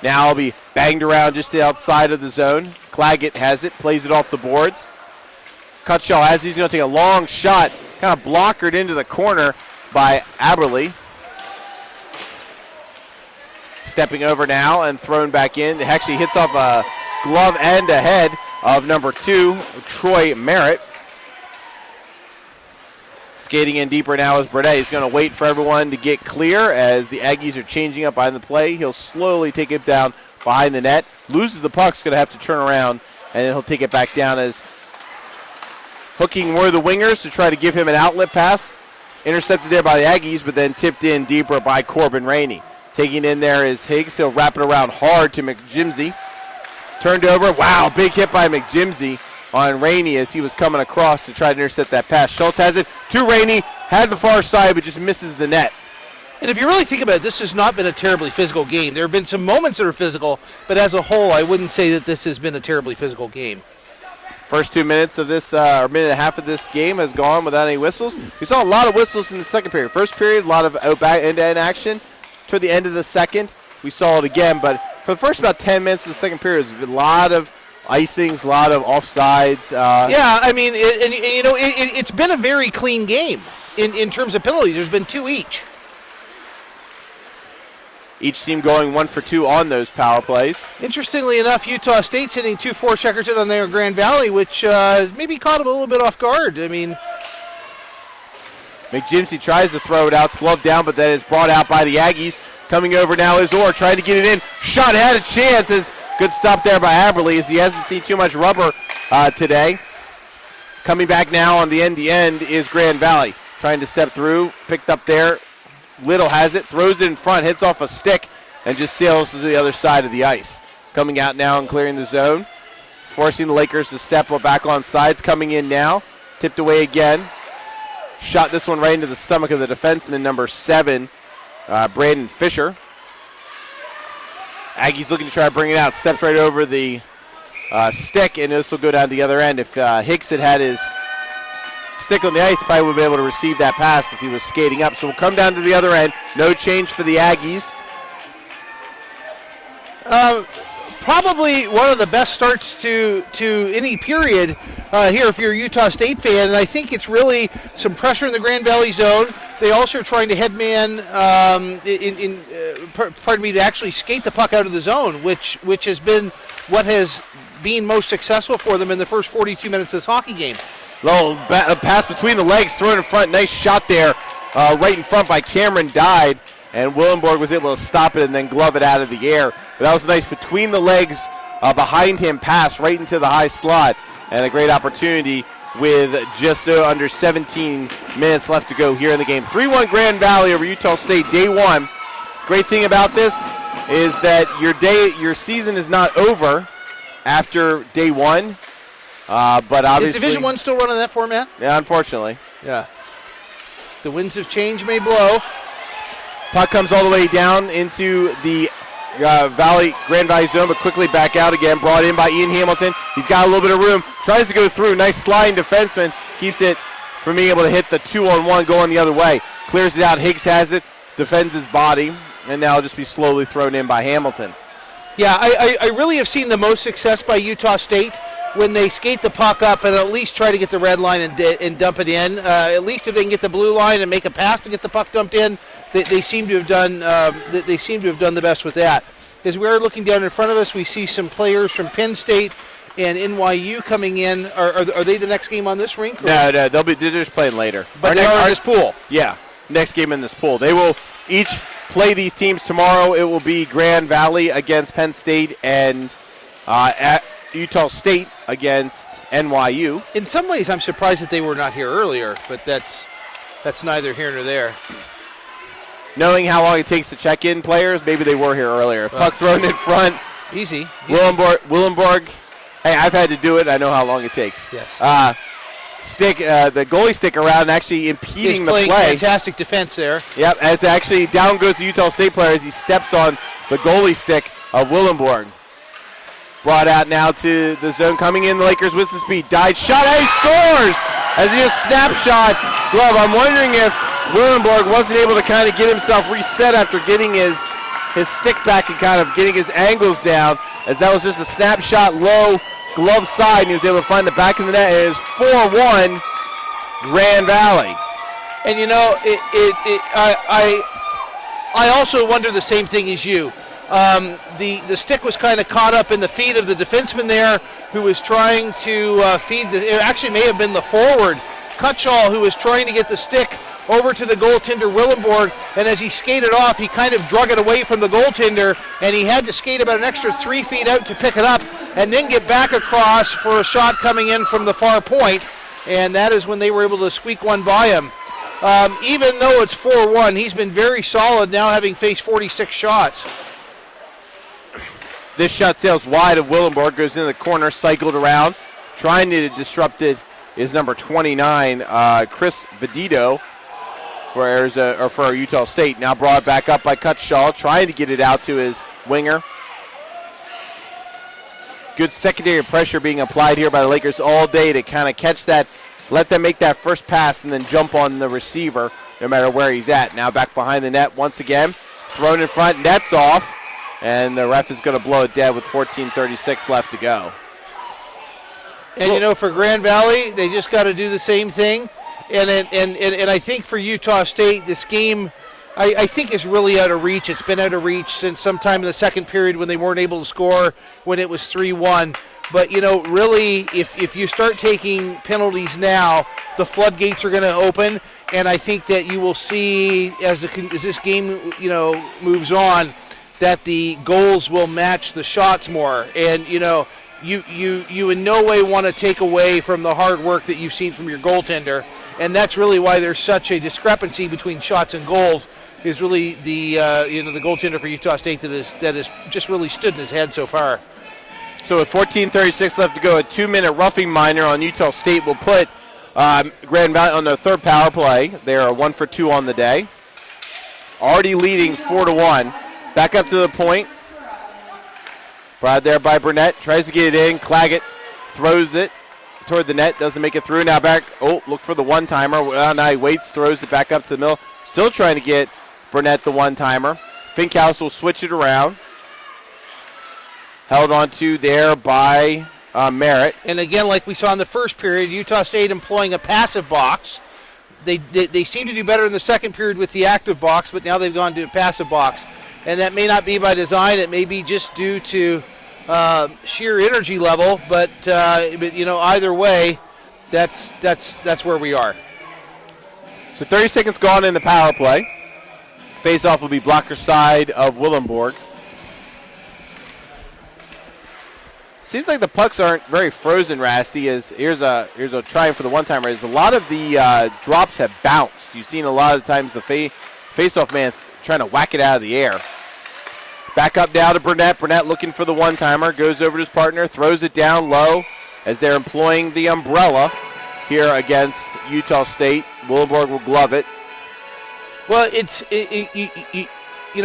Now it'll be banged around just outside of the zone. Claggett has it. Plays it off the boards. Cutshaw has it. He's going to take a long shot. Kind of blockered into the corner by Aberley. Stepping over now and thrown back in. It actually hits off a glove and a head of number 2, Troy Merritt. Skating in deeper now is Burnett. He's going to wait for everyone to get clear as the Aggies are changing up behind the play. He'll slowly take it down behind the net. Loses the puck, going to have to turn around, and then he'll take it back down as hooking were the wingers to try to give him an outlet pass. Intercepted there by the Aggies, but then tipped in deeper by Corbin Rainey. Taking in there is Higgs. He'll wrap it around hard to McJimsey. Turned over. Wow, big hit by McJimsey on Rainey as he was coming across to try to intercept that pass. Schultz has it to Rainey. Had the far side, but just misses the net. And if you really think about it, this has not been a terribly physical game. There have been some moments that are physical, but as a whole, I wouldn't say that this has been a terribly physical game. First 2 minutes of this, or minute and a half of this game has gone without any whistles. We saw a lot of whistles in the second period. First period, a lot of end-to-end action. Toward the end of the second, we saw it again, but for the first about 10 minutes of the second period, there's a lot of icings, a lot of offsides. Yeah, I mean, it's been a very clean game in terms of penalties. There's been 2 each. Each team going 1 for 2 on those power plays. Interestingly enough, Utah State's hitting 2 forecheckers in on their Grand Valley, which maybe caught them a little bit off guard. I mean, McJimsey tries to throw it out, it's gloved down, but then it's brought out by the Aggies. Coming over now is Orr, trying to get it in. Shot had a chance. Good stop there by Aberley as he hasn't seen too much rubber today. Coming back now on the end-to-end is Grand Valley. Trying to step through, picked up there. Little has it, throws it in front, hits off a stick, and just sails to the other side of the ice. Coming out now and clearing the zone. Forcing the Lakers to step back on sides. Coming in now. Tipped away again. Shot this one right into the stomach of the defenseman, number 7, Brandon Fisher. Aggies looking to try to bring it out. Steps right over the stick, and this will go down the other end. If Hicks had his stick on the ice, probably would be able to receive that pass as he was skating up. So we'll come down to the other end. No change for the Aggies. Probably one of the best starts to any period here if you're a Utah State fan, and I think it's really some pressure in the Grand Valley zone. They also are trying to headman to actually skate the puck out of the zone, which has been what has been most successful for them in the first 42 minutes of this hockey game. Little pass between the legs, thrown in front. Nice shot there, right in front by Cameron Dyed. And Willenborg was able to stop it and then glove it out of the air. But that was a nice between the legs, behind him pass right into the high slot. And a great opportunity with just under 17 minutes left to go here in the game. 3-1 Grand Valley over Utah State, day one. Great thing about this is that your season is not over after day one. But obviously, is Division I still running that format? Yeah, unfortunately. Yeah. The winds of change may blow. Puck comes all the way down into the Grand Valley zone, but quickly back out again. Brought in by Ian Hamilton. He's got a little bit of room. Tries to go through. Nice sliding defenseman. Keeps it from being able to hit the 2-on-1 going the other way. Clears it out. Higgs has it. Defends his body. And now it'll just be slowly thrown in by Hamilton. Yeah, I really have seen the most success by Utah State when they skate the puck up and at least try to get the red line and dump it in. At least if they can get the blue line and make a pass to get the puck dumped in, they seem to have done. They seem to have done the best with that. As we're looking down in front of us, we see some players from Penn State and NYU coming in. Are they the next game on this rink? Or? No, they're just playing later. But they're in this pool. Yeah, next game in this pool. They will each play these teams tomorrow. It will be Grand Valley against Penn State and at Utah State against NYU. In some ways, I'm surprised that they were not here earlier, but that's neither here nor there. Knowing how long it takes to check in players, maybe they were here earlier. Puck thrown in front. Easy. Willenborg. Hey, I've had to do it. I know how long it takes. Yes. The goalie stick around and actually impeding the play. Fantastic defense there. Yep, as actually down goes the Utah State player as he steps on the goalie stick of Willenborg. Brought out now to the zone, coming in the Lakers with some speed. Dyed shot, he scores! As he just snapshot glove. I'm wondering if Willenborg wasn't able to kind of get himself reset after getting his stick back and kind of getting his angles down, as that was just a snapshot low glove side, and he was able to find the back of the net. It is 4-1 Grand Valley. And you know, I also wonder the same thing as you. The stick was kind of caught up in the feet of the defenseman there, who was trying to feed it actually may have been the forward, Cutshall, who was trying to get the stick over to the goaltender Willenborg, and as he skated off, he kind of drug it away from the goaltender, and he had to skate about an extra 3 feet out to pick it up, and then get back across for a shot coming in from the far point, and that is when they were able to squeak one by him. Even though it's 4-1, he's been very solid now, having faced 46 shots. This shot sails wide of Willenborg, goes into the corner, cycled around. Trying to disrupt it is number 29, Chris Vedito for Utah State. Now brought back up by Cutshall, trying to get it out to his winger. Good secondary pressure being applied here by the Lakers all day to kind of catch that, let them make that first pass and then jump on the receiver no matter where he's at. Now back behind the net once again, thrown in front, net's off. And the ref is going to blow it dead with 14:36 left to go. And, you know, for Grand Valley, they just got to do the same thing. And I think for Utah State, this game, I think is really out of reach. It's been out of reach since sometime in the second period when they weren't able to score when it was 3-1. But, you know, really, if you start taking penalties now, the floodgates are going to open. And I think that you will see, as this game, you know, moves on, that the goals will match the shots more. And, you know, you in no way want to take away from the hard work that you've seen from your goaltender. And that's really why there's such a discrepancy between shots and goals, is really the the goaltender for Utah State that has just really stood in his head so far. So with 14:36 left to go, a 2-minute roughing minor on Utah State will put Grand Valley on their third power play. They are 1 for 2 on the day. Already leading 4-1. Back up to the point. Brought there by Burnett. Tries to get it in. Claggett throws it toward the net. Doesn't make it through. Now back. Oh, look for the one-timer. Now he waits, throws it back up to the middle. Still trying to get Burnett the one-timer. Finkhouse will switch it around. Held on to there by Merritt. And again, like we saw in the first period, Utah State employing a passive box. They seem to do better in the second period with the active box, but now they've gone to a passive box. And that may not be by design. It may be just due to sheer energy level. But you know, either way, that's where we are. So 30 seconds gone in the power play. Face-off will be blocker side of Willenborg. Seems like the pucks aren't very frozen, Rasty. As here's a try for the one-timer. As a lot of the drops have bounced. You've seen a lot of times the face-off man trying to whack it out of the air. Back up now to Burnett. Burnett looking for the one-timer. Goes over to his partner, throws it down low as they're employing the umbrella here against Utah State. Willenborg will glove it. Well,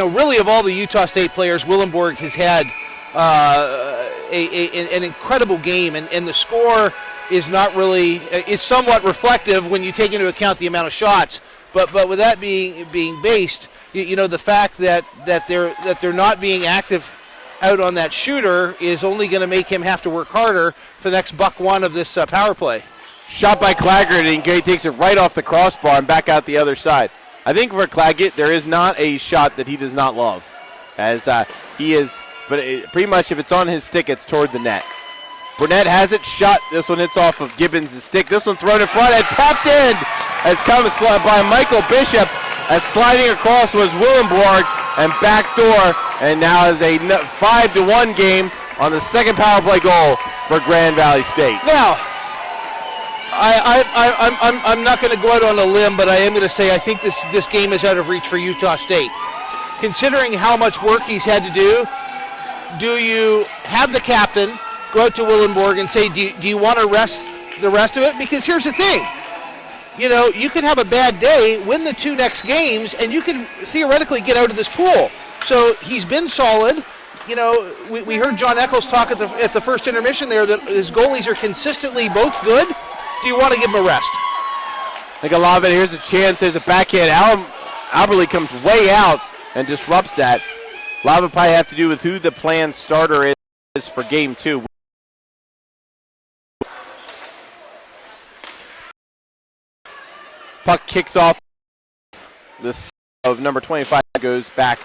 really of all the Utah State players, Willenborg has had an incredible game, and the score is not really is somewhat reflective when you take into account the amount of shots. But with that being based, the fact that they're not being active out on that shooter is only going to make him have to work harder for the next buck one of this power play. Shot by Claggett, and Gay takes it right off the crossbar and back out the other side. I think for Claggett, there is not a shot that he does not love, as he is. But pretty much if it's on his stick, it's toward the net. Burnett has it shot. This one hits off of Gibbons' stick. This one thrown in front and tapped in as comes by Michael Bishop. As sliding across was Willenborg and backdoor. And now is a 5-1 game on the second power play goal for Grand Valley State. Now, I'm not going to go out on a limb, but I am going to say I think this game is out of reach for Utah State. Considering how much work he's had to do you have the captain go out to Willenborg and say, do you want to rest the rest of it? Because here's the thing. You can have a bad day, win the 2 next games, and you can theoretically get out of this pool. So he's been solid. We heard John Eccles talk at the first intermission there that his goalies are consistently both good. Do you want to give him a rest? I think a lot of it. Here's a chance. There's a backhand. Alberly comes way out and disrupts that. A lot of it probably have to do with who the planned starter is for game 2. Puck kicks off. This of number 25 goes back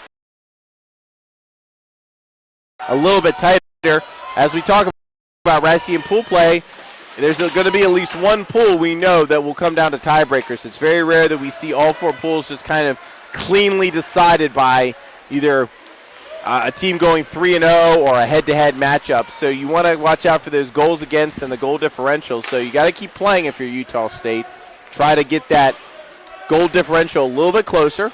a little bit tighter. As we talk about Rasty and pool play, there's going to be at least one pool we know that will come down to tiebreakers. It's very rare that we see all 4 pools just kind of cleanly decided by either a team going 3-0 or a head-to-head matchup. So you want to watch out for those goals against and the goal differential. So you got to keep playing if you're Utah State. Try to get that goal differential a little bit closer.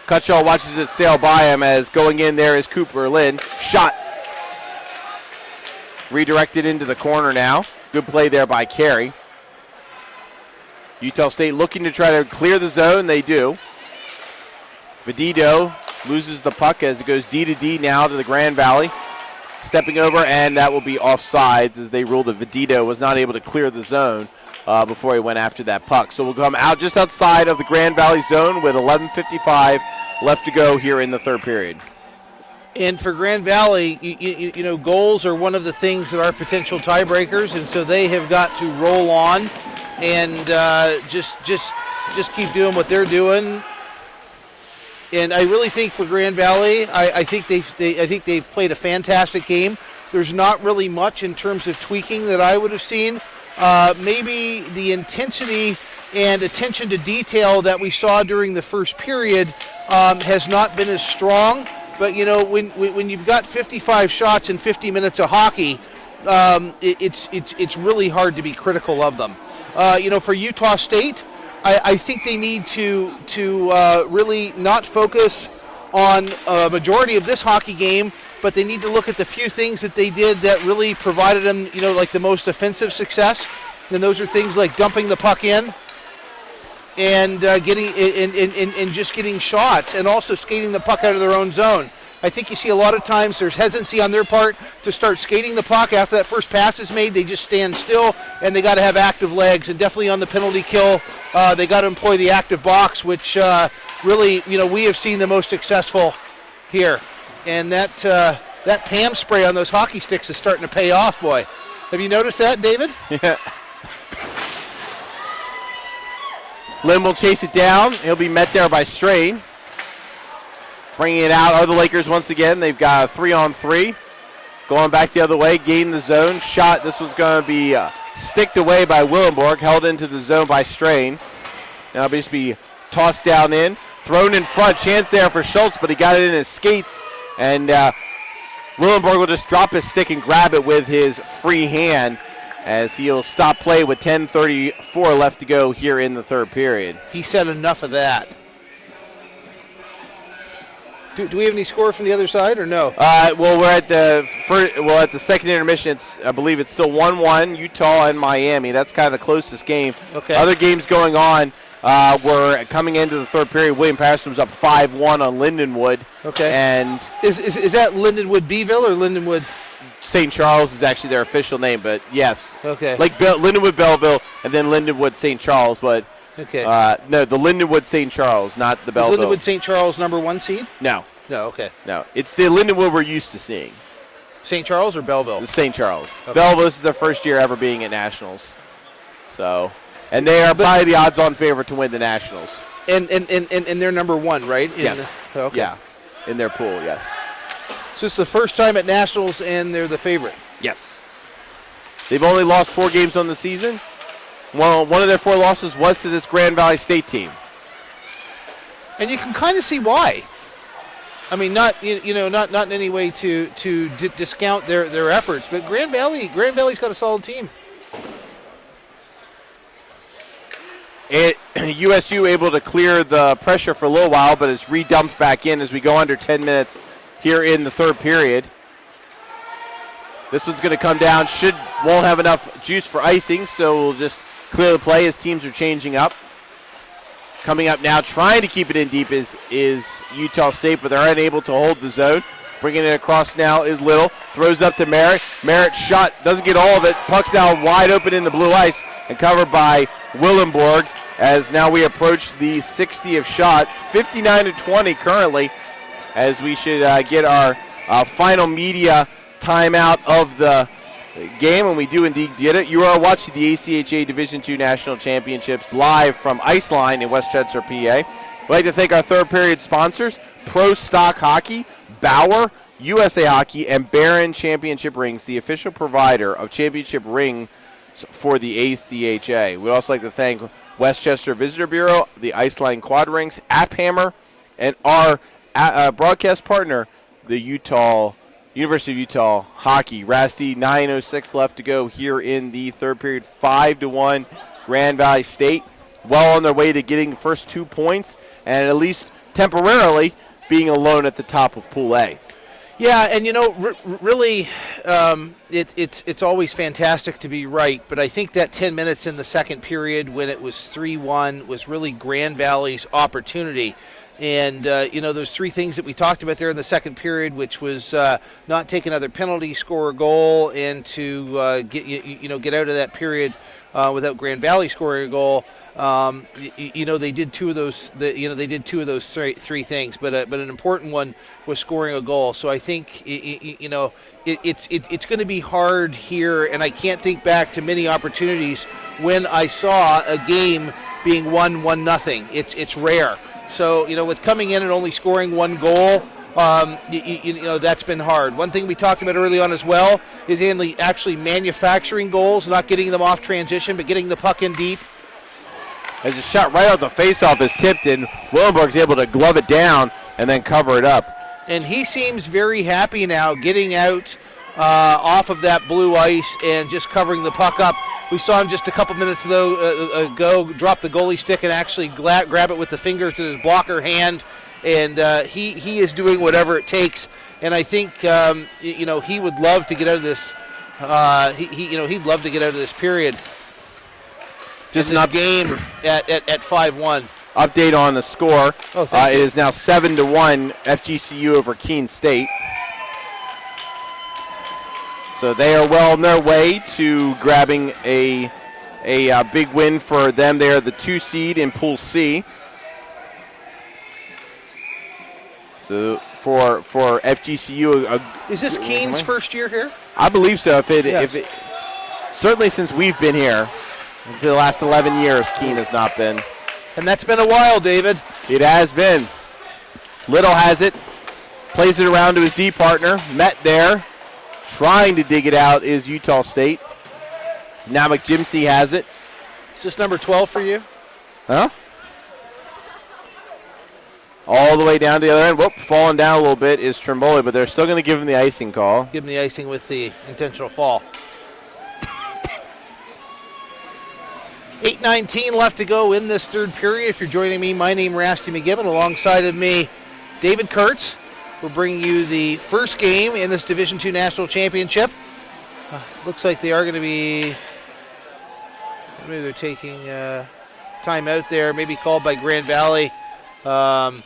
Cutshaw watches it sail by him as going in there is Cooper Lynn. Shot. Redirected into the corner now. Good play there by Carey. Utah State looking to try to clear the zone. They do. Vedito loses the puck as it goes D to D now to the Grand Valley. Stepping over, and that will be offsides as they ruled that Vedito was not able to clear the zone before he went after that puck. So we'll come out just outside of the Grand Valley zone with 11:55 left to go here in the third period. And for Grand Valley, goals are one of the things that are potential tiebreakers, and so they have got to roll on and just keep doing what they're doing. And I really think for Grand Valley, I think they've played a fantastic game. There's not really much in terms of tweaking that I would have seen. Maybe the intensity and attention to detail that we saw during the first period has not been as strong. But when you've got 55 shots in 50 minutes of hockey, it's really hard to be critical of them. For Utah State, I think they need to really not focus on a majority of this hockey game, but they need to look at the few things that they did that really provided them, like the most offensive success. And those are things like dumping the puck in and just getting shots, and also skating the puck out of their own zone. I think you see a lot of times there's hesitancy on their part to start skating the puck after that first pass is made. They just stand still, and they got to have active legs. And definitely on the penalty kill, they got to employ the active box, which really, we have seen the most successful here. And that Pam spray on those hockey sticks is starting to pay off, boy. Have you noticed that, David? Yeah. Lim will chase it down. He'll be met there by Strain. Bringing it out are the Lakers once again. They've got a 3-on-3. Going back the other way, gain the zone. Shot. This was going to be sticked away by Willenborg, held into the zone by Strain. Now it'll just be tossed down in, thrown in front. Chance there for Schultz, but he got it in his skates. And Willenborg will just drop his stick and grab it with his free hand as he'll stop play with 10:34 left to go here in the third period. He said enough of that. Do we have any score from the other side or no? Well, we're at the second intermission. I believe it's still 1-1, Utah and Miami. That's kind of the closest game. Okay. Other games going on. We're coming into the third period. William Patterson was up 5-1 on Lindenwood. Okay. And is that Lindenwood Beeville or Lindenwood? St. Charles is actually their official name, but yes. Okay. Like Lindenwood Belleville and then Lindenwood St. Charles, but okay. No, the Lindenwood St. Charles, not the Belleville. Is Lindenwood St. Charles number 1 seed? No. No, okay. No, it's the Lindenwood we're used to seeing. St. Charles or Belleville? The St. Charles. Okay. Belleville, this is their first year ever being at Nationals. So, and they are probably the odds-on favorite to win the Nationals. And they're number 1, right? Yes. Okay. Yeah, in their pool, yes. So it's the first time at Nationals and they're the favorite? Yes. They've only lost 4 games on the season. One of their 4 losses was to this Grand Valley State team. And you can kind of see why. I mean, not in any way to discount their efforts, but Grand Valley's got a solid team. USU able to clear the pressure for a little while, but it's redumped back in as we go under 10 minutes here in the third period. This one's going to come down. Won't have enough juice for icing, so we'll just clear the play as teams are changing up. Coming up now, trying to keep it in deep is Utah State, but they're unable to hold the zone. Bringing it across now is Little. Throws up to Merritt. Merritt shot, doesn't get all of it. Puck's now wide open in the blue ice and covered by Willenborg as now we approach the 60th shot. 59-20 currently as we should get our final media timeout of the game, and we do indeed get it. You are watching the ACHA Division II National Championships live from Iceline in Westchester, PA. We'd like to thank our third period sponsors, Pro Stock Hockey, Bauer, USA Hockey, and Barron Championship Rings, the official provider of championship rings for the ACHA. We'd also like to thank Westchester Visitor Bureau, the Iceline Quad Rings, App Hammer, and our broadcast partner, the University of Utah Hockey. Rasty, 9:06 left to go here in the third period. 5-1 Grand Valley State. Well on their way to getting the first 2 points and at least temporarily being alone at the top of Pool A. Yeah, and really, it's always fantastic to be right, but I think that 10 minutes in the second period when it was 3-1 was really Grand Valley's opportunity. And, those 3 things that we talked about there in the second period, which was not take another penalty, score a goal, and to get out of that period without Grand Valley scoring a goal. They did 2 of those. They did 2 of those 3 things, but an important one was scoring a goal. So I think it's going to be hard here, and I can't think back to many opportunities when I saw a game being 1-1-0. It's rare. So, with coming in and only scoring 1 goal, that's been hard. One thing we talked about early on as well is actually manufacturing goals, not getting them off transition, but getting the puck in deep. As a shot right out the faceoff is tipped in, Willenborg's able to glove it down and then cover it up. And he seems very happy now getting out off of that blue ice and just covering the puck up. We saw him just a couple minutes ago drop the goalie stick and actually grab it with the fingers in his blocker hand, and he is doing whatever it takes. And I think he would love to get out of this. He'd love to get out of this period. Just an game at 5-1. Update on the score. Oh, thank you. It is now 7-1 FGCU over Keene State. So they are well on their way to grabbing a big win for them. They are the 2 seed in Pool C. So for FGCU, is this Keene's first year here? I believe so. If it certainly since we've been here, for the last 11 years, Keene has not been. And that's been a while, David. It has been. Little has it, plays it around to his D partner. Met there. Trying to dig it out is Utah State. Now McJimsey has it. Is this number 12 for you? Huh? All the way down to the other end. Whoop, falling down a little bit is Trimboli, but they're still going to give him the icing call. Give him the icing with the intentional fall. 8:19 left to go in this third period. If you're joining me, my name is Rusty McGibbon. Alongside of me, David Kurtz. We're bringing you the first game in this Division II National Championship. Looks like they are going to be, maybe they're taking time out there, maybe called by Grand Valley. 5-1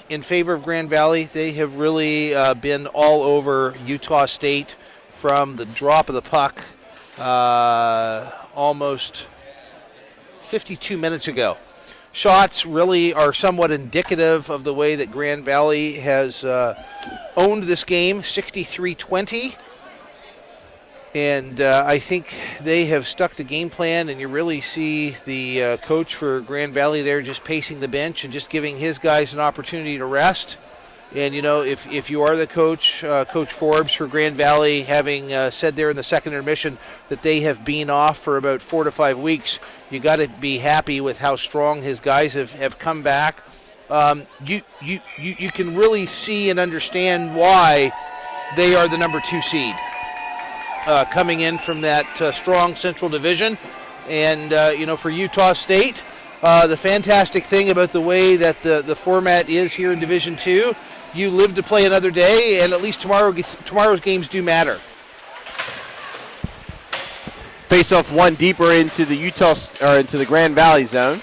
in favor of Grand Valley. They have really been all over Utah State from the drop of the puck almost 52 minutes ago. Shots really are somewhat indicative of the way that Grand Valley has owned this game, 63-20. And I think they have stuck to game plan, and you really see the coach for Grand Valley there just pacing the bench and just giving his guys an opportunity to rest. And, you know, if you are the coach, Coach Forbes for Grand Valley, having said there in the second intermission that they have been off for about 4 to 5 weeks, you got to be happy with how strong his guys have come back. You can really see and understand why they are the number 2 seed. Coming in from that strong Central Division. And, you know, for Utah State, the fantastic thing about the way that the format is here in Division II, you live to play another day, and at least tomorrow's games do matter. Face-off one deeper into the into the Grand Valley zone.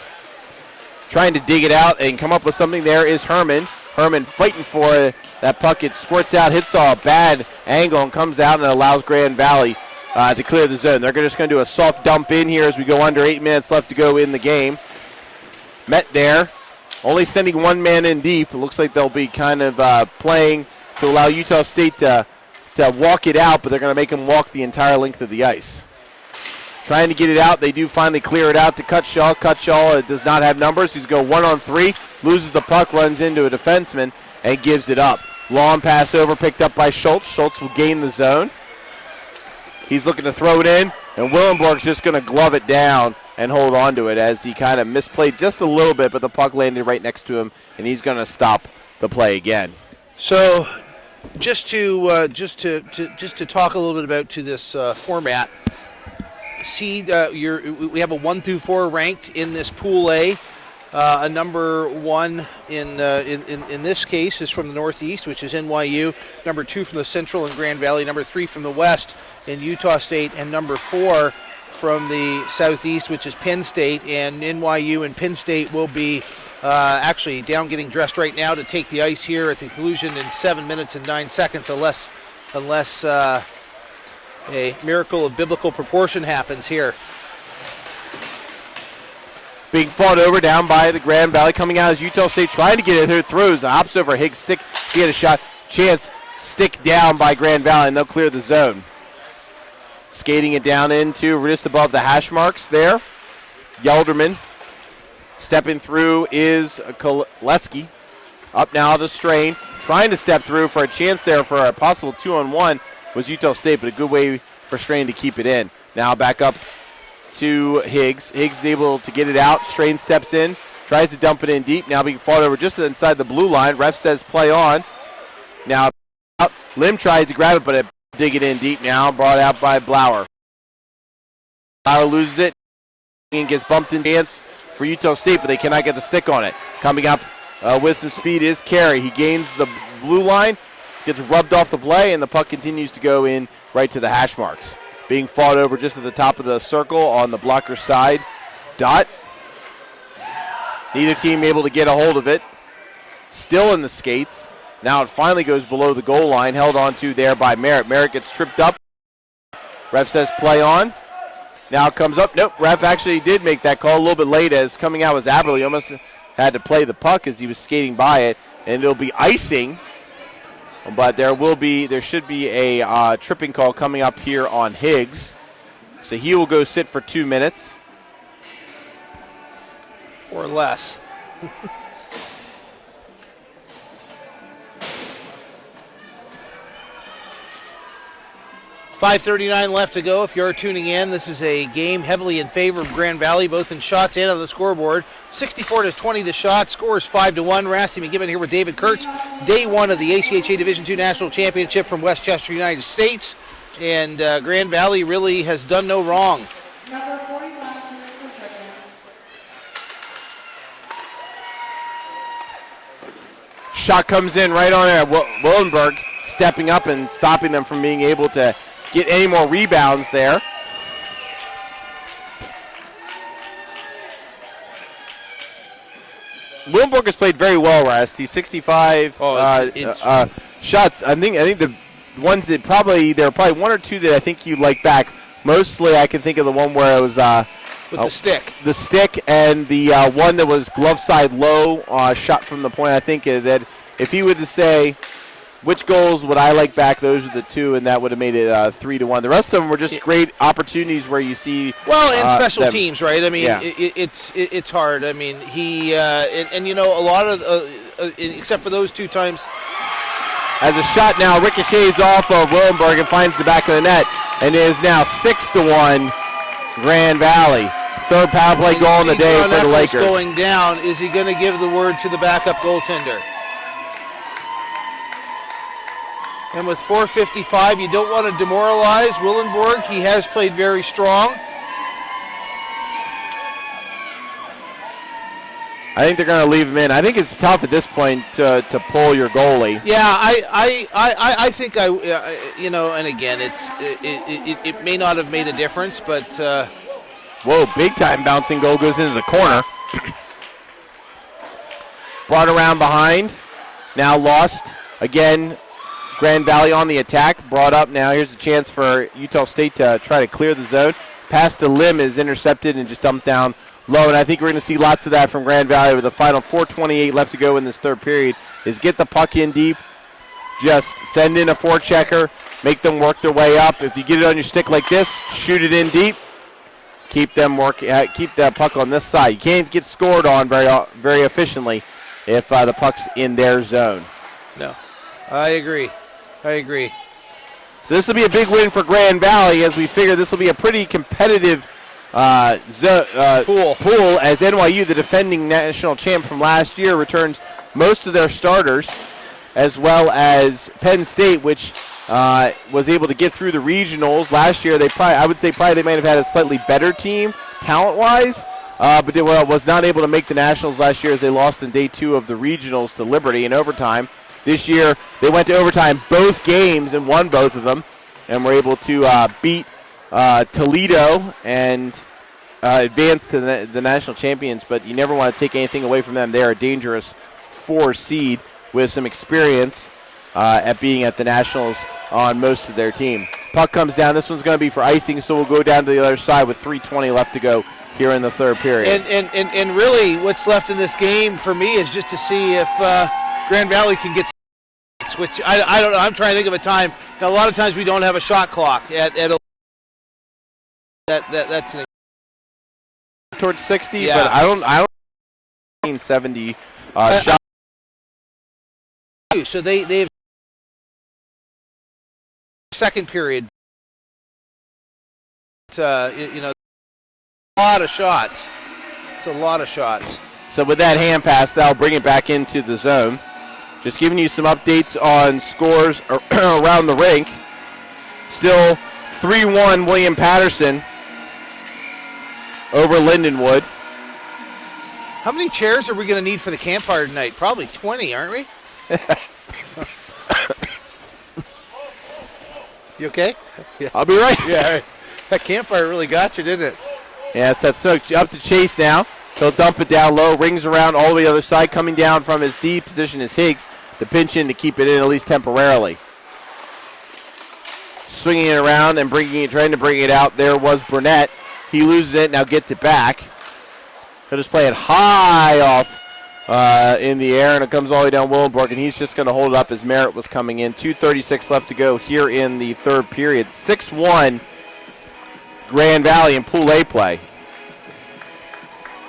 Trying to dig it out and come up with something there is Herman. Herman fighting for it. That puck, it squirts out, hits a bad angle, and comes out and allows Grand Valley to clear the zone. They're just going to do a soft dump in here as we go under 8 minutes left to go in the game. Met there, only sending one man in deep. It looks like they'll be kind of playing to allow Utah State to walk it out, but they're going to make them walk the entire length of the ice. Trying to get it out. They do finally clear it out to Cutshaw. Cutshaw does not have numbers. He's going 1-on-3, loses the puck, runs into a defenseman, and gives it up. Long pass over, picked up by Schultz. Schultz will gain the zone. He's looking to throw it in, and Willenborg's just going to glove it down and hold on to it as he kind of misplayed just a little bit, but the puck landed right next to him, and he's going to stop the play again. So, just to talk a little bit about to this format. See, we have a 1 through 4 ranked in this Pool A. A number 1 in this case is from the Northeast, which is NYU. Number 2 from the Central and Grand Valley. Number 3 from the West in Utah State, and number 4 from the Southeast, which is Penn State. And NYU and Penn State will be actually down getting dressed right now to take the ice here at the conclusion in 7 minutes and 9 seconds, unless a miracle of biblical proportion happens here. Being fought over down by the Grand Valley, coming out as Utah State trying to get it through, throws, hops over Higgs' stick. He had a shot, chance, stick down by Grand Valley, and they'll clear the zone. Skating it down into just above the hash marks there. Yelderman. Stepping through is Koleski. Up now to Strain. Trying to step through for a chance there for a possible 2-on-1 was Utah State, but a good way for Strain to keep it in. Now back up to Higgs. Higgs is able to get it out. Strain steps in, tries to dump it in deep. Now being fought over just inside the blue line. Ref says play on. Now Lim tries to grab it, but it dig it in deep now. Brought out by Blauer. Blauer loses it and gets bumped in chance for Utah State, but they cannot get the stick on it. Coming up with some speed is Carey. He gains the blue line, gets rubbed off the play, and the puck continues to go in right to the hash marks. Being fought over just at the top of the circle on the blocker side. Dot. Neither team able to get a hold of it. Still in the skates. Now it finally goes below the goal line, held on to there by Merritt. Merritt gets tripped up. Ref says play on. Now it comes up. Nope, ref actually did make that call a little bit late as coming out was Aberle. He almost had to play the puck as he was skating by it. And it'll be icing. But there should be a tripping call coming up here on Higgs. So he will go sit for 2 minutes. Or less. 5:39 left to go. If you're tuning in, this is a game heavily in favor of Grand Valley, both in shots and on the scoreboard. 64-20 the shot. Score is 5-1. Rasty McGibbon here with David Kurtz. Day one of the ACHA Division II National Championship from Westchester, United States. And Grand Valley really has done no wrong. Shot comes in right on there. Willenberg stepping up and stopping them from being able to get any more rebounds there. Willenberg has played very well, Rusty. 65 shots. I think the ones that there were probably one or two that I think you like back. Mostly, I can think of the one where it was with the stick. The stick, and the one that was glove side low shot from the point. I think that if he were to say which goals would I like back, those are the two, and that would have made it 3-1. The rest of them were just great opportunities where you see. Well, and special them. teams, right? I mean, Yeah. it's hard. I mean, he and you know, a lot of except for those two times. As a shot now ricochets off of Willenberg and finds the back of the net, and it is now 6-1 Grand Valley. Third power play goal in the day for the Lakers. Going down, is he going to give the word to the backup goaltender? And with 4:55, you don't want to demoralize Willenberg. He has played very strong. I think they're going to leave him in. I think it's tough at this point to pull your goalie. Yeah, I think you know, and again, it may not have made a difference, but whoa, big time bouncing goal goes into the corner. Brought around behind, now lost again. Grand Valley on the attack, brought up now. Here's a chance for Utah State to try to clear the zone. Pass to Lim is intercepted and just dumped down low, and I think we're going to see lots of that from Grand Valley with the final 4:28 left to go in this third period, is get the puck in deep, just send in a forechecker, make them work their way up. If you get it on your stick like this, shoot it in deep, keep that puck on this side. You can't get scored on very efficiently if the puck's in their zone. No, I agree. So this will be a big win for Grand Valley, as we figure this will be a pretty competitive pool, as NYU, the defending national champ from last year, returns most of their starters, as well as Penn State, which was able to get through the regionals last year. I would say they might have had a slightly better team talent-wise, but they was not able to make the nationals last year, as they lost in day 2 of the regionals to Liberty in overtime. This year, they went to overtime both games and won both of them, and were able to beat Toledo and advance to the national champions. But you never want to take anything away from them. They are a dangerous 4 seed with some experience at being at the nationals on most of their team. Puck comes down. This one's going to be for icing, so we'll go down to the other side with 3:20 left to go here in the third period. And really, what's left in this game for me is just to see if Grand Valley can get which I don't know. I'm trying to think of a time. Now, a lot of times we don't have a shot clock at that's an towards 60, yeah. But I don't 70 shot. So they've second period. You know, a lot of shots. It's a lot of shots. So with that hand pass, that'll bring it back into the zone. Just giving you some updates on scores around the rink. Still 3-1 William Patterson over Lindenwood. How many chairs are we going to need for the campfire tonight? Probably 20, aren't we? You okay? Yeah. I'll be right. Yeah, that campfire really got you, didn't it? Yes, that's up to Chase now. He'll dump it down low, rings around all the way to the other side. Coming down from his D position is Higgs to pinch in to keep it in, at least temporarily. Swinging it around and trying to bring it out. There was Burnett. He loses it, now gets it back. He'll just play it high off in the air, and it comes all the way down Willenberg, and he's just going to hold it up as Merritt was coming in. 2:36 left to go here in the third period. 6-1 Grand Valley in Pool A play.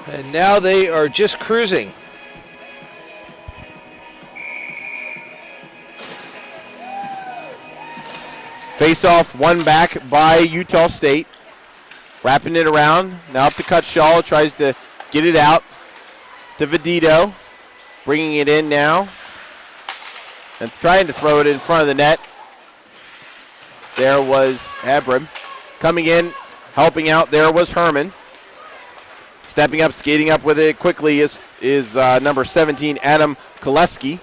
And now they are just cruising. Face off, one back by Utah State. Wrapping it around. Now up to Cutshaw. Tries to get it out to Vedito. Bringing it in now. And trying to throw it in front of the net. There was Abram. Coming in, helping out, there was Herman. Stepping up, skating up with it quickly is number 17, Adam Koleski.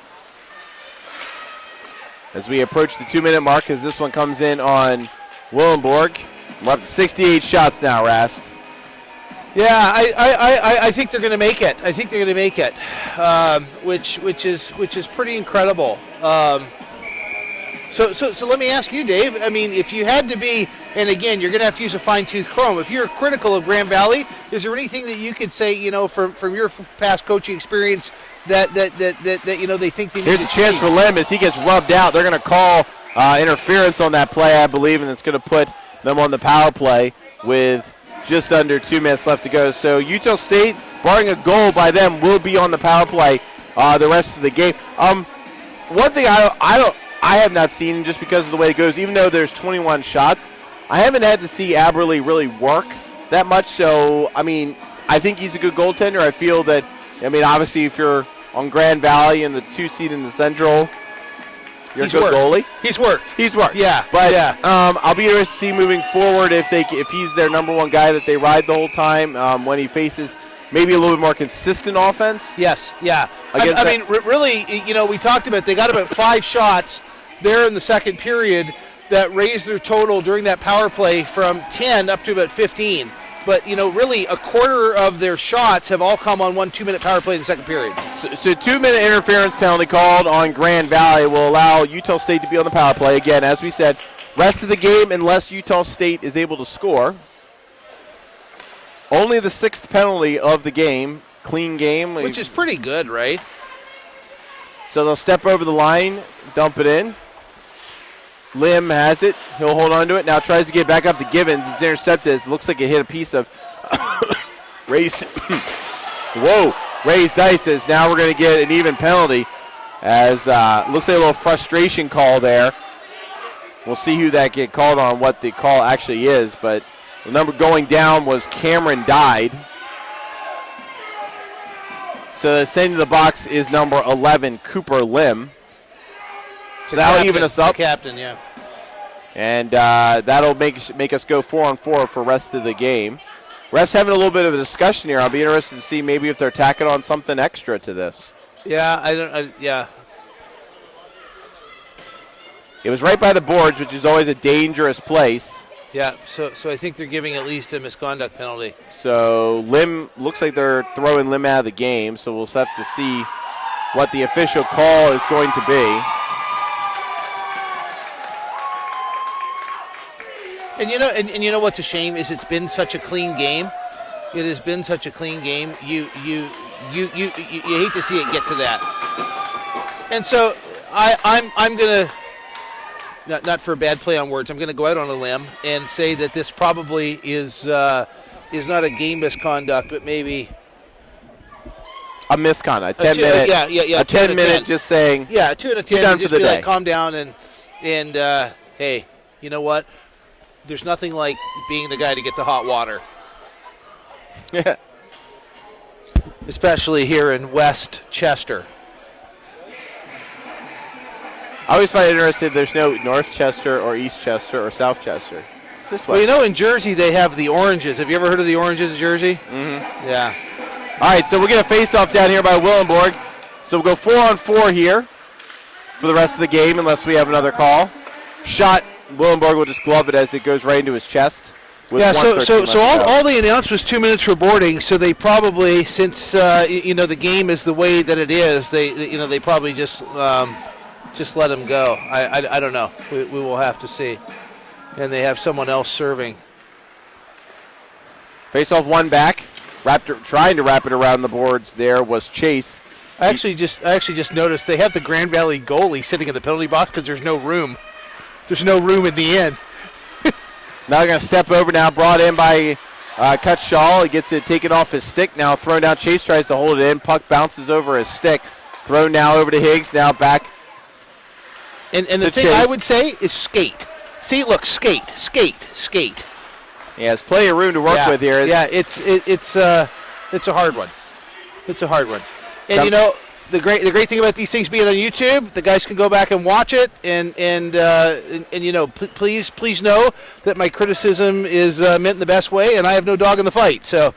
As we approach the 2-minute mark, as this one comes in on Willenborg. We're up to 68 shots now, Rast. Yeah, I think they're going to make it. I think they're going to make it, which is pretty incredible. So let me ask you, Dave. I mean, if you had to be, and again, you're going to have to use a fine-tooth comb. If you're critical of Grand Valley, is there anything that you could say, from your past coaching experience that they think they need Here's to a chance change? for Lim as he gets rubbed out. They're going to call interference on that play, I believe, and it's going to put them on the power play with just under 2 minutes left to go. So Utah State, barring a goal by them, will be on the power play the rest of the game. One thing I have not seen, just because of the way it goes, even though there's 21 shots, I haven't had to see Aberley really work that much. So, I mean, I think he's a good goaltender. I feel that, obviously if you're on Grand Valley and the 2 seed in the Central, you're a good goalie. He's worked. Yeah. But I'll be interested to see moving forward if he's their number one guy that they ride the whole time when he faces maybe a little bit more consistent offense. Yes, yeah. Really, we talked about they got about 5 shots there in the second period that raised their total during that power play from 10 up to about 15. But, really a quarter of their shots have all come on 1 2-minute power play in the second period. So 2-minute interference penalty called on Grand Valley will allow Utah State to be on the power play. Again, as we said, rest of the game, unless Utah State is able to score. Only the 6th penalty of the game, clean game. Which is pretty good, right? So they'll step over the line, dump it in. Lim has it. He'll hold on to it. Now tries to get back up to Givens. It's intercepted. It looks like it hit a piece of raised. Whoa, raised ice. As now we're going to get an even penalty. As looks like a little frustration call there. We'll see who that get called on, what the call actually is. But the number going down was Cameron Died. So the send to the box is number 11, Cooper Lim. So that'll even us up. The captain, yeah. And that'll make us go 4-on-4 for rest of the game. Refs having a little bit of a discussion here. I'll be interested to see maybe if they're tacking on something extra to this. Yeah, yeah. It was right by the boards, which is always a dangerous place. Yeah, so I think they're giving at least a misconduct penalty. So Lim, looks like they're throwing Lim out of the game, so we'll have to see what the official call is going to be. And you know what's a shame is it's been such a clean game. It has been such a clean game. You hate to see it get to that. And so I'm gonna not for a bad play on words. I'm gonna go out on a limb and say that this probably is not a game misconduct, but maybe a misconduct. 10 minute. Yeah. A 10-minute just saying. Yeah, 2 and a 10. Done just for the be day. like, calm down and hey, you know what? There's nothing like being the guy to get the hot water. Yeah. Especially here in West Chester. I always find it interesting there's no North Chester or East Chester or South Chester. Just West. Well, in Jersey they have the Oranges. Have you ever heard of the Oranges in Jersey? Mm-hmm. Yeah. All right, so we'll get a face-off down here by Willenborg. So we'll go 4-on-4 here for the rest of the game unless we have another call. Shot. Willenborg will just glove it as it goes right into his chest. Yeah, so all they announced was 2 minutes for boarding. So they probably, since the game is the way that it is, they probably just let him go. I don't know. We will have to see. And they have someone else serving. Face off one back. Trying to wrap it around the boards. There was Chase. I actually just noticed they have the Grand Valley goalie sitting in the penalty box because there's no room. There's no room in the end. Now they're going to step over now, brought in by Cutshaw. He gets it taken off his stick. Now thrown down. Chase tries to hold it in. Puck bounces over his stick. Thrown now over to Higgs. Now back. And the thing Chase. I would say is skate. See, look, skate. He has plenty of room to work with here. Yeah, it's a hard one. It's a hard one. And you know, the great thing about these things being on YouTube, the guys can go back and watch it, and you know, please know that my criticism is meant in the best way, and I have no dog in the fight. So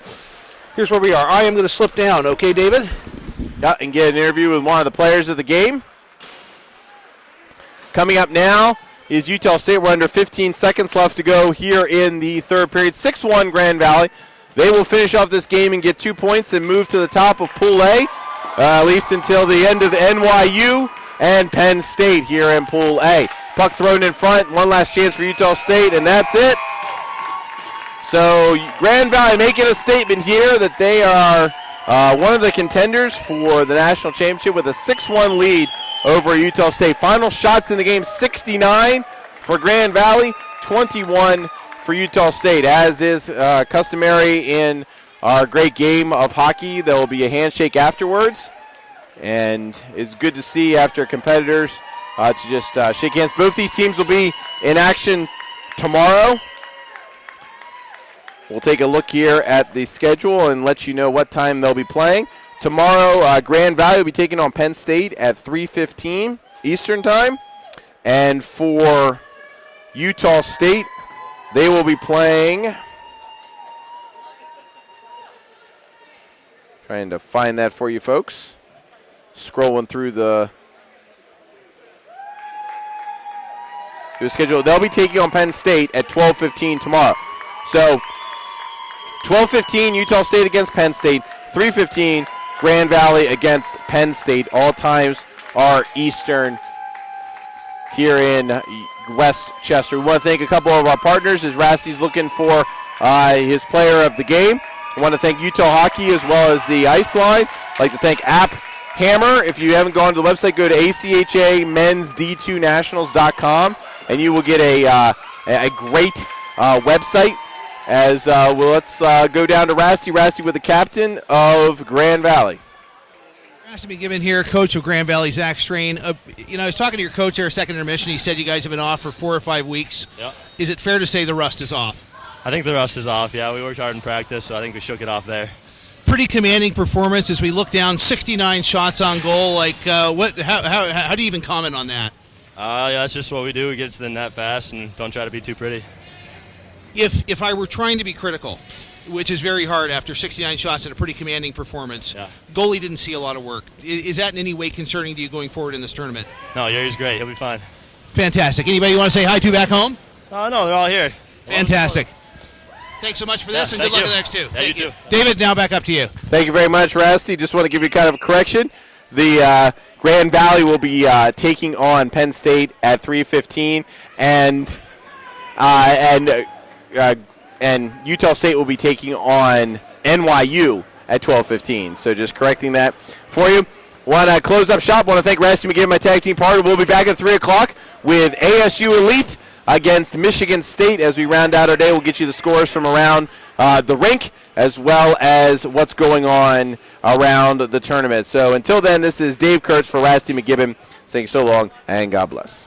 here's where we are. I am going to slip down. Okay, David? Yeah, and get an interview with one of the players of the game. Coming up now is Utah State. We're under 15 seconds left to go here in the third period. 6-1 Grand Valley. They will finish off this game and get 2 points and move to the top of Pool A, at least until the end of the NYU and Penn State here in Pool A. Puck thrown in front. One last chance for Utah State, and that's it. So Grand Valley making a statement here that they are one of the contenders for the national championship with a 6-1 lead over Utah State. Final shots in the game, 69 for Grand Valley, 21 for Utah State. As is customary in our great game of hockey, there will be a handshake afterwards. And it's good to see after competitors to just shake hands. Both these teams will be in action tomorrow. We'll take a look here at the schedule and let you know what time they'll be playing. Tomorrow, Grand Valley will be taking on Penn State at 3:15 Eastern Time. And for Utah State, they will be playing, trying to find that for you folks, scrolling through the schedule. They'll be taking on Penn State at 12:15 tomorrow. So 12:15 Utah State against Penn State, 3:15 Grand Valley against Penn State. All times are Eastern here in West Chester. We want to thank a couple of our partners as Rasty's looking for his player of the game. I want to thank Utah Hockey as well as the Ice Line. I'd like to thank App Hammer. If you haven't gone to the website, go to ACHA-mensD2nationals.com and you will get a great website. As let's go down to Rasty. Rasty with the captain of Grand Valley. Rasty McGibbon here, coach of Grand Valley, Zach Strain. You know, I was talking to your coach there, second intermission. He said you guys have been off for 4 or 5 weeks. Yep. Is it fair to say the rust is off? I think the rust is off, yeah. We worked hard in practice, so I think we shook it off there. Pretty commanding performance as we look down, 69 shots on goal. Like, how do you even comment on that? Yeah, that's just what we do. We get to the net fast and don't try to be too pretty. If I were trying to be critical, which is very hard after 69 shots and a pretty commanding performance, goalie didn't see a lot of work. Is that in any way concerning to you going forward in this tournament? No, Yuri's great. He'll be fine. Fantastic. Anybody you want to say hi to back home? No, they're all here. Fantastic. Thanks so much for this, and good luck in the next two. Yeah, you too. David, now back up to you. Thank you very much, Rasty. Just want to give you kind of a correction. The Grand Valley will be taking on Penn State at 3:15, and Utah State will be taking on NYU at 12:15. So just correcting that for you. Want to close up shop. Want to thank Rasty McGibbon, my tag team partner. We'll be back at 3 o'clock with ASU Elite against Michigan State as we round out our day. We'll get you the scores from around the rink as well as what's going on around the tournament. So until then, this is Dave Kurtz for Rasty McGibbon saying so long and God bless.